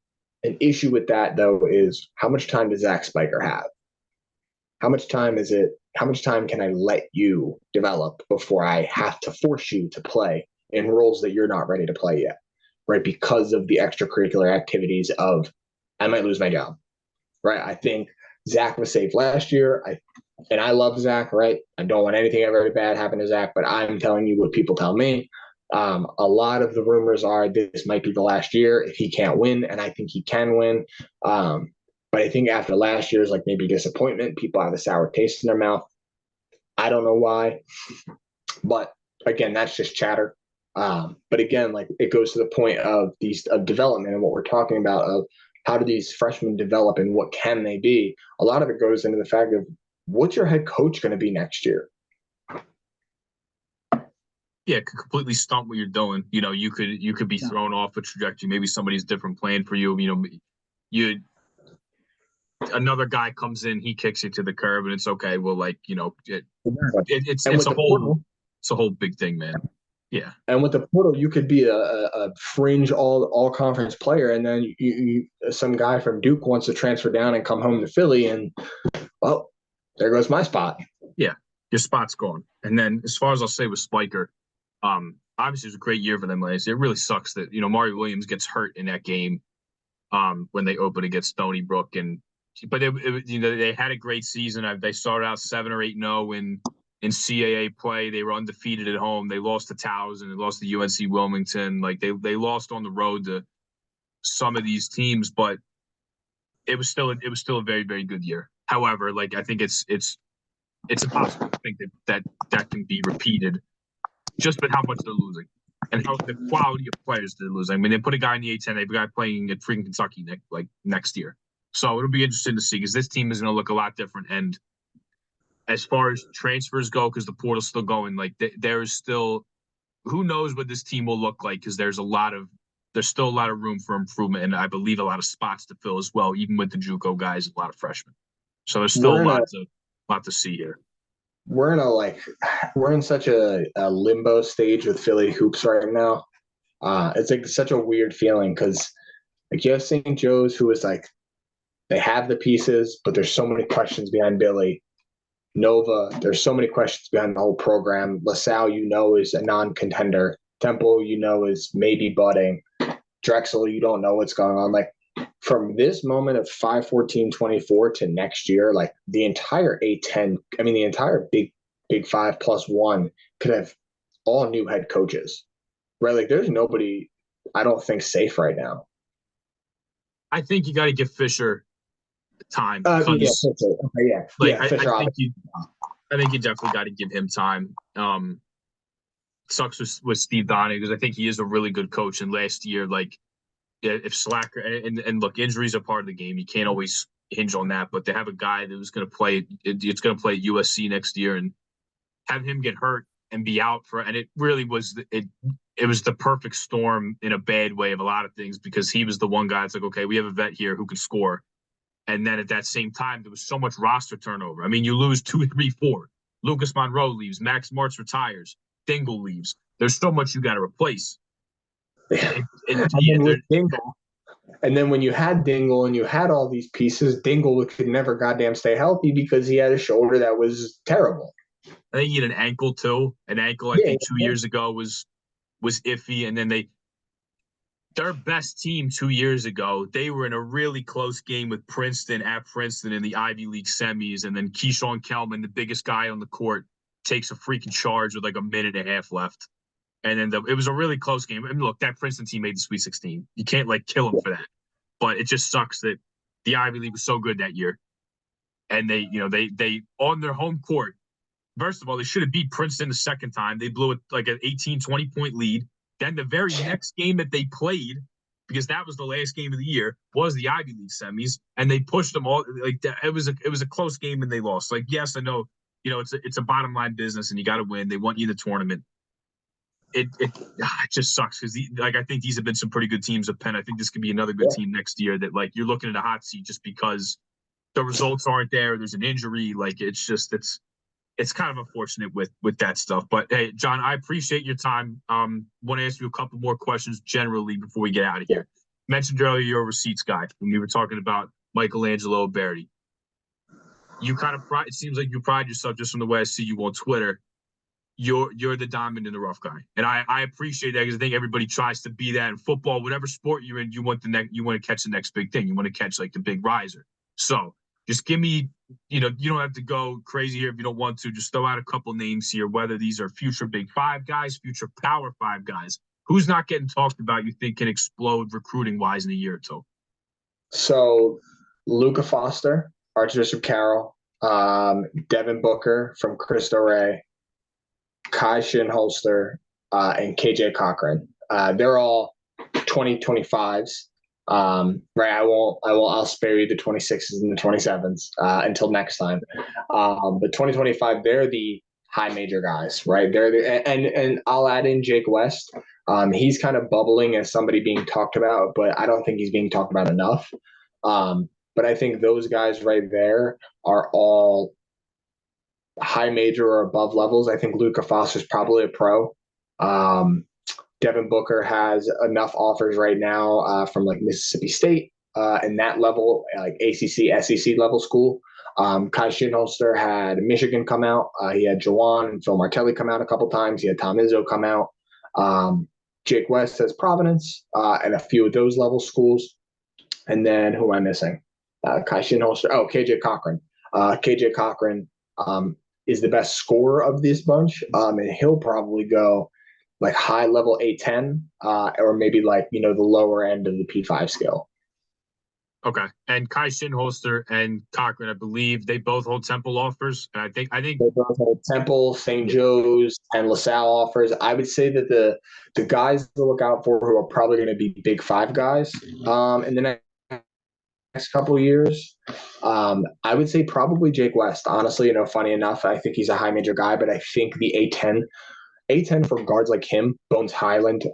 issue with that, though, is how much time does Zach Spiker have? How much time can I let you develop before I have to force you to play in roles that you're not ready to play yet, right? Because of the extracurricular activities of I might lose my job, right? I think Zach was safe last year. I love Zach, right? I don't want anything ever bad happen to Zach, but I'm telling you what people tell me. A lot of the rumors are this might be the last year if he can't win, and I think he can win. But I think after last year's like maybe disappointment, people have a sour taste in their mouth. I don't know why, but again, that's just chatter. But again, like it goes to the point of development and what we're talking about of how do these freshmen develop and what can they be? A lot of it goes into the fact of what's your head coach going to be next year? Yeah, it could completely stump what you're doing. You could be thrown off a trajectory. Maybe somebody's different plan for you. Another guy comes in, he kicks you to the curb, and it's okay. Well, it's a whole big thing, man. Yeah. And with the portal, you could be a fringe all conference player, and then some guy from Duke wants to transfer down and come home to Philly, and well, there goes my spot. Yeah, your spot's gone. And then as far as I'll say with Spiker, obviously it was a great year for them last year. It really sucks that Maury Williams gets hurt in that game when they open against Stony Brook, but they had a great season. They started out 7 or 8-0 in CAA play. They were undefeated at home. They lost to Towers and they lost to UNC Wilmington. Like they lost on the road to some of these teams, but it was still a very, very good year. However, like I think it's impossible to think that can be repeated just with how much they're losing and how the quality of players they're losing. I mean, they put a guy in the A-10, they have a guy playing at freaking Kentucky next year. So it'll be interesting to see because this team is going to look a lot different. And as far as transfers go, because the portal's still going, like there's still who knows what this team will look like because there's still a lot of room for improvement, and I believe a lot of spots to fill as well, even with the JUCO guys, a lot of freshmen. So there's still a lot to see here. We're in such a limbo stage with Philly hoops right now. It's like such a weird feeling because like you have St. Joe's who is like they have the pieces, but there's so many questions behind Billy. Nova, there's so many questions behind the whole program. LaSalle, is a non-contender. Temple, is maybe budding. Drexel, you don't know what's going on. Like from this moment of 5-14-24 to next year, like the entire A-10, the entire Big 5 plus 1 could have all new head coaches, right? Like there's nobody I don't think safe right now. I think you got to give Fisher time. I think you definitely got to give him time. Sucks with Steve Donnie because I think he is a really good coach. And last year, like if Slacker and look, injuries are part of the game. You can't always hinge on that. But to have a guy that was going to play, it's going to play at USC next year, and have him get hurt and be out and it really was it was the perfect storm in a bad way of a lot of things because he was the one guy that's like, okay, we have a vet here who can score. And then at that same time, there was so much roster turnover. I mean, you lose 2, 3, 4. Lucas Monroe leaves. Max Martz retires. Dingle leaves. There's so much you got to replace. And then when you had Dingle and you had all these pieces, Dingle could never goddamn stay healthy because he had a shoulder that was terrible. I think he had an ankle too. An ankle, I think 2 years ago was iffy. And then their best team 2 years ago, they were in a really close game with Princeton at Princeton in the Ivy League semis. And then Keyshawn Kelman, the biggest guy on the court, takes a freaking charge with like a minute and a half left. And then it was a really close game. I mean, look, that Princeton team made the Sweet 16. You can't kill them for that. But it just sucks that the Ivy League was so good that year. And they on their home court First of all, they should have beat Princeton the second time. They blew it like an 18, 20-point lead. Then the very next game that they played, because that was the last game of the year, was the Ivy League semis, and they pushed them all. Like it was a close game and they lost. Like, yes, I know, it's a bottom line business and you got to win. They want you in the tournament. It just sucks because I think these have been some pretty good teams of Penn. I think this could be another good team next year that like you're looking at a hot seat just because the results aren't there. There's an injury. Like it's kind of unfortunate with that stuff. But hey, John, I appreciate your time. Want to ask you a couple more questions generally before we get out of here. Mentioned earlier you're a receipts guy when we were talking about Michelangelo Berti. You kind of it seems like you pride yourself just from the way I see you on Twitter. You're the diamond in the rough guy, and I appreciate that because I think everybody tries to be that in football, whatever sport you're in. You want to catch the next big thing. You want to catch like the big riser. So just give me, you don't have to go crazy here if you don't want to. Just throw out a couple names here, whether these are future Big Five guys, future Power Five guys. Who's not getting talked about you think can explode recruiting-wise in a year or two? So Luca Foster, Archbishop Carroll, Devin Booker from Cristo Rey, Kai Shinholster, and KJ Cochran. They're all 2025s. Right. I'll spare you the 26s and the 27s until next time. But 2025, they're the high major guys, right? And I'll add in Jake West. He's kind of bubbling as somebody being talked about, but I don't think he's being talked about enough. But I think those guys right there are all high major or above levels. I think Luca Foster's probably a pro. Devin Booker has enough offers right now from like Mississippi State and that level, like ACC, SEC level school. Kai Shinholster had Michigan come out. He had Jawan and Phil Martelli come out a couple times. He had Tom Izzo come out. Jake West has Providence and a few of those level schools. And then who am I missing? Kai Shinholster. Oh, KJ Cochran. KJ Cochran is the best scorer of this bunch, and he'll probably go like high level A10 or maybe like, the lower end of the P5 scale. Okay. And Kai Shinholster and Cochran, I believe they both hold Temple offers. And I think they both hold Temple, St. Joe's, and LaSalle offers. I would say that the guys to look out for who are probably going to be Big Five guys in the next couple of years, I would say probably Jake West. Honestly, funny enough, I think he's a high major guy, but I think the A10 for guards like him, Bones Highland,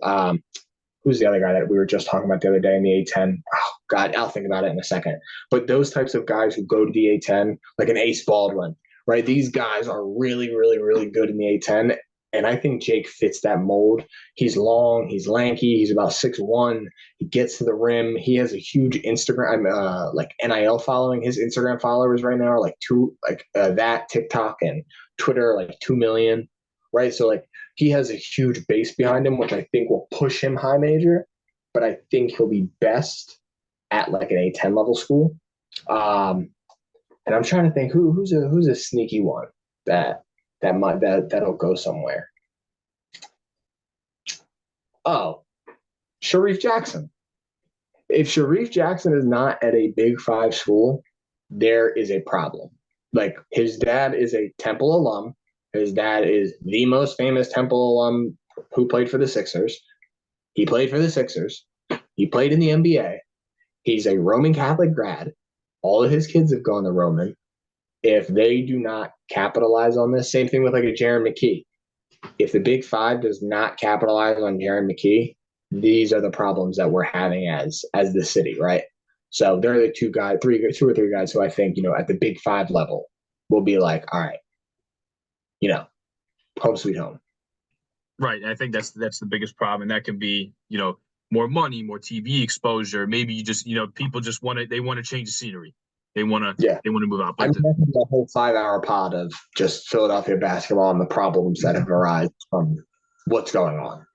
who's the other guy that we were just talking about the other day in the A10? Oh, God, I'll think about it in a second. But those types of guys who go to the A10, like an Ace Baldwin, right? These guys are really, really, really good in the A10. And I think Jake fits that mold. He's long, he's lanky, he's about 6'1". He gets to the rim. He has a huge Instagram, like NIL following. His Instagram followers right now are like that TikTok and Twitter, like 2 million, right? So like he has a huge base behind him, which I think will push him high major, but I think he'll be best at like an A10 level school. And I'm trying to think who's a sneaky one that'll go somewhere. Oh, Sharif Jackson. If Sharif Jackson is not at a Big Five school, there is a problem. Like his dad is a Temple alum. His dad is the most famous Temple alum who played for the Sixers. He played for the Sixers. He played in the NBA. He's a Roman Catholic grad. All of his kids have gone to Roman. If they do not capitalize on this, same thing with like a Jaron McKee. If the Big Five does not capitalize on Jaron McKee, these are the problems that we're having as the city, right? So they're the two or three guys who I think, at the Big Five level will be like, all right, home sweet home. Right. I think that's the biggest problem. And that can be, more money, more TV exposure. Maybe you just, people just want to change the scenery. They want to move out. But the whole 5-hour pod of just Philadelphia basketball and the problems that have arisen from what's going on.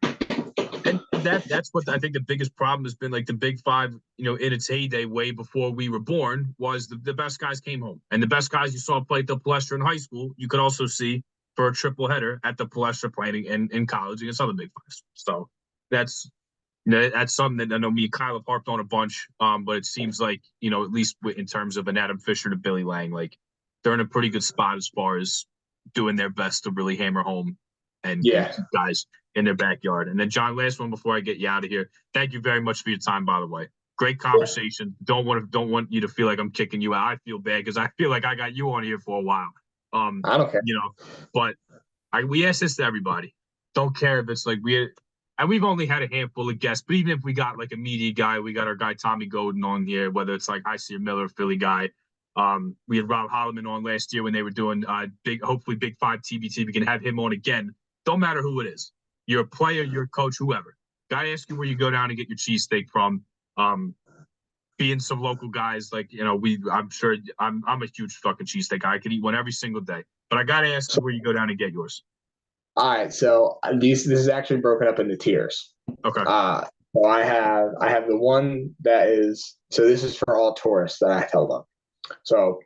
And that's what I think the biggest problem has been. Like the Big Five, in its heyday, way before we were born, was the best guys came home. And the best guys you saw play at the Palestra in high school, you could also see for a triple header at the Palestra playing in college against other Big Fives. So that's something that I know me and Kyle have harped on a bunch, but it seems like, at least in terms of an Adam Fisher to Billy Lang, like they're in a pretty good spot as far as doing their best to really hammer home and Yeah. keep guys in their backyard. And then, John, last one before I get you out of here. Thank you very much for your time, by the way. Great conversation. Don't want you to feel like I'm kicking you out. I feel bad because I feel like I got you on here for a while. I don't care. But we ask this to everybody. Don't care if it's like we've only had a handful of guests, but even if we got like a media guy, we got our guy Tommy Godin on here, whether it's like Isaiah Miller, Philly guy. We had Rob Holloman on last year when they were doing hopefully Big Five TBT. We can have him on again. Don't matter who it is. You're a player, you're a coach, whoever. Gotta ask you where you go down and get your cheesesteak from. Being some local guys, like, I'm sure I'm a huge fucking cheesesteak guy. I could eat one every single day. But I gotta ask you where you go down and get yours. All right, so this is actually broken up into tiers. Okay. So I have the one that is, so this is for all tourists that I tell them. So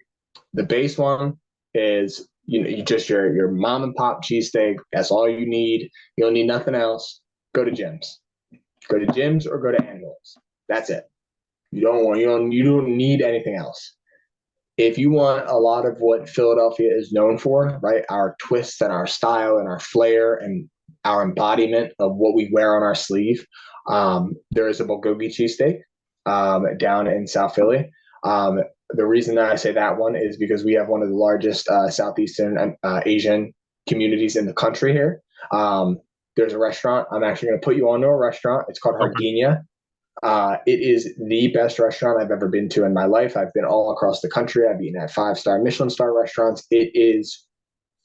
the base one is you just your mom and pop cheesesteak. That's all you need. You don't need nothing else. Go to Jim's. Go to Jim's or go to Angelo's. That's it. You don't need anything else. If you want a lot of what Philadelphia is known for, right? Our twist and our style and our flair and our embodiment of what we wear on our sleeve. There is a bulgogi cheesesteak down in South Philly. The reason that I say that one is because we have one of the largest Southeastern Asian communities in the country here. There's a restaurant. I'm actually going to put you onto a restaurant. It's called Hardinia. It is the best restaurant I've ever been to in my life. I've been all across the country. I've eaten at 5-star Michelin star restaurants. It is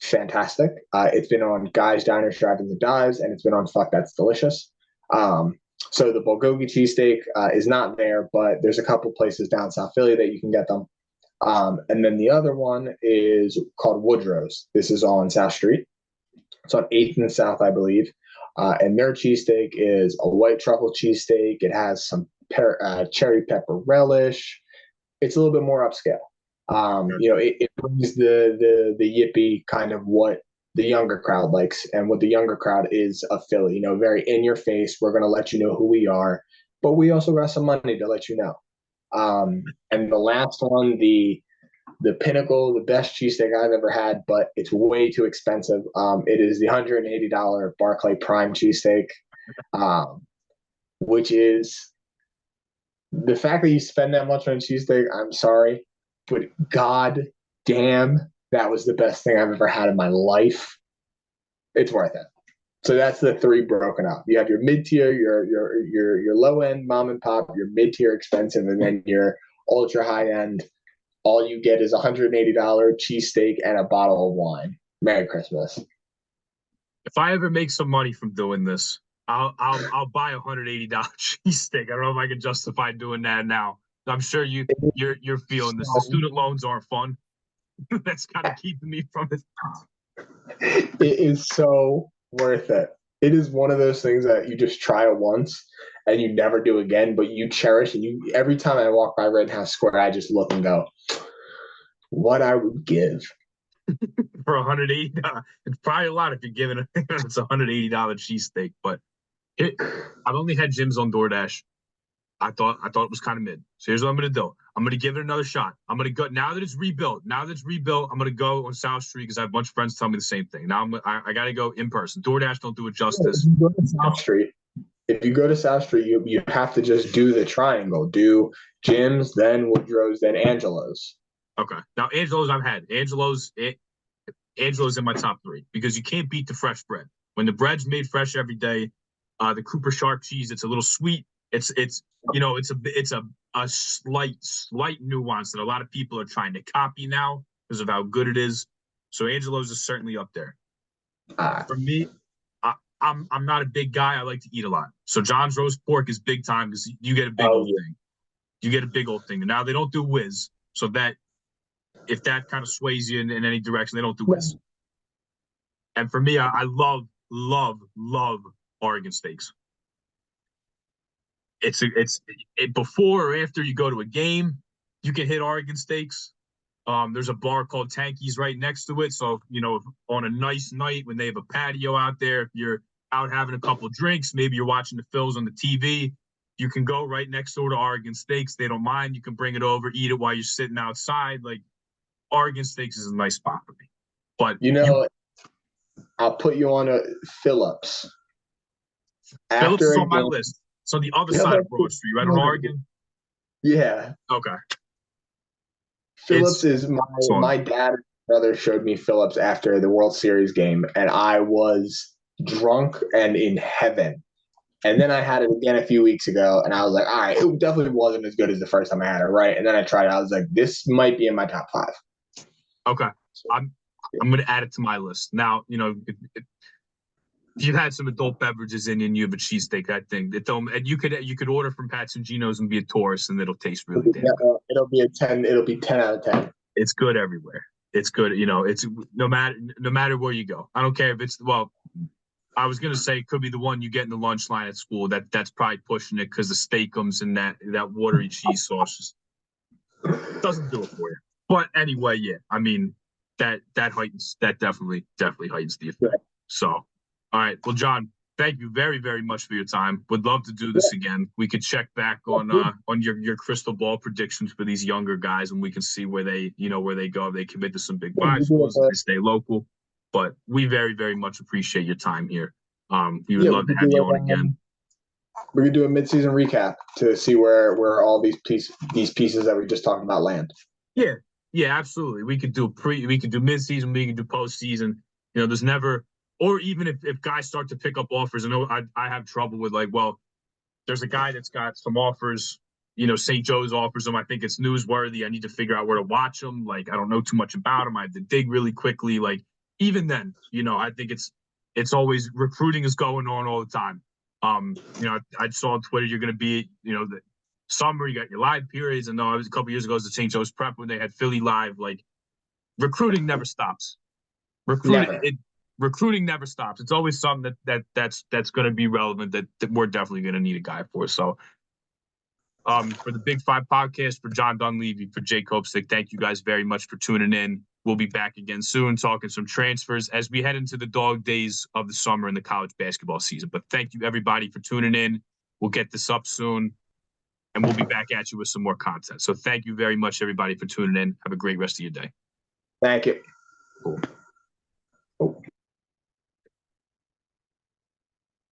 fantastic. It's been on Guys, Diners, Drive-Ins, and Dives, and it's been on Fuck That's Delicious. So the bulgogi cheesesteak is not there, but there's a couple places down South Philly that you can get them. And then the other one is called Woodrow's. This is on South Street. It's on 8th and South, I believe. And their cheesesteak is a white truffle cheesesteak. It has some cherry pepper relish. It's a little bit more upscale. It brings the yippee kind of what the younger crowd likes and what the younger crowd is of Philly. Very in your face. We're going to let you know who we are, but we also got some money to let you know. And the last one, the pinnacle, the best cheesesteak I've ever had, but it's way too expensive. It is the $180 Barclay Prime cheesesteak, which is the fact that you spend that much on cheesesteak. I'm sorry, but god damn, that was the best thing I've ever had in my life. It's worth it. So that's the three broken up. You have your mid tier, your low end mom and pop, your mid tier expensive, and then your ultra high end. All you get is $180 cheesesteak and a bottle of wine. Merry Christmas. If I ever make some money from doing this, I'll buy $180 cheesesteak. I don't know if I can justify doing that now. I'm sure you're feeling this. The student loans aren't fun. That's kind of keeping me from it. It is so worth it. It is one of those things that you just try it once and you never do again, but you cherish and every time I walk by Rittenhouse Square, I just look and go, what I would give. For $180. It's probably a lot if you're giving it. It's a $180 cheesesteak, but I've only had Jim's on DoorDash. I thought it was kind of mid. So here's what I'm going to do. I'm going to give it another shot. I'm going to go now that it's rebuilt. I'm going to go on South Street because I have a bunch of friends tell me the same thing. Now I got to go in person. DoorDash don't do it justice. If you go to South Street, you have to just do the triangle. Do Jim's, then Woodrow's, then Angelo's. Okay. Now Angelo's I've had. Angelo's in my top three because you can't beat the fresh bread. When the bread's made fresh every day, the Cooper Sharp cheese, it's a little sweet. It's a slight nuance that a lot of people are trying to copy now because of how good it is. So Angelo's is certainly up there. For me, I'm not a big guy. I like to eat a lot. So John's roast pork is big time because you get a big old thing. You get a big old thing. And now they don't do whiz. So that if that kind of sways you in any direction, they don't do whiz. And for me, I love Oregon steaks. It's before or after you go to a game, you can hit Oregon steaks. There's a bar called Tanky's right next to it. So, on a nice night when they have a patio out there, if you're out having a couple drinks, maybe you're watching the Phils on the TV, you can go right next door to Oregon Steaks. They don't mind. You can bring it over, eat it while you're sitting outside. Like, Oregon Steaks is a nice spot for me. But I'll put you on a Phillips. Phillips is on my list. So the other side of Broad Street, right on Oregon? Yeah. Okay. Phillips is my dad and brother showed me Phillips after the World Series game, and I was drunk and in heaven. And then I had it again a few weeks ago, and I was like, all right, it definitely wasn't as good as the first time I had it, right? And then I tried it. I was like, this might be in my top 5. Okay. I'm going to add it to my list. Now, if you've had some adult beverages in and you have a cheesesteak, that thing, and you could order from Pat's and Gino's and be a tourist, and it'll taste really damn good. It'll be 10 out of 10. It's good everywhere. It's good. It's no matter where you go. I don't care if it's, I was gonna say it could be the one you get in the lunch line at school. That's probably pushing it because the steakums and that watery cheese sauce just doesn't do it for you. But anyway, yeah. I mean, that definitely heightens the effect. So, all right. Well, John, thank you very, very much for your time. Would love to do this again. We could check back on your crystal ball predictions for these younger guys, and we can see where they go. If they commit to some Big 5 schools, if they stay local. But we very, very much appreciate your time here. We would love to have you on again. We could do a midseason recap to see where all these pieces that we just talked about land. Yeah, absolutely. We could do midseason, we could do postseason. There's never, or even if guys start to pick up offers. I know I have trouble with there's a guy that's got some offers. St. Joe's offers him. I think it's newsworthy. I need to figure out where to watch him. I don't know too much about him. I have to dig really quickly. Even then, I think it's always recruiting is going on all the time. I saw on Twitter you're going to be, the summer, you got your live periods. And I was a couple years ago as the St. Joe's Prep when they had Philly live. Recruiting never stops. Recruiting never stops. It's always something that's going to be relevant that we're definitely going to need a guy for. So, for the Big 5 podcast, for John Dunleavy, for Jay Kopstick, thank you guys very much for tuning in. We'll be back again soon talking some transfers as we head into the dog days of the summer in the college basketball season. But thank you, everybody, for tuning in. We'll get this up soon, and we'll be back at you with some more content. So thank you very much, everybody, for tuning in. Have a great rest of your day. Thank you. Cool.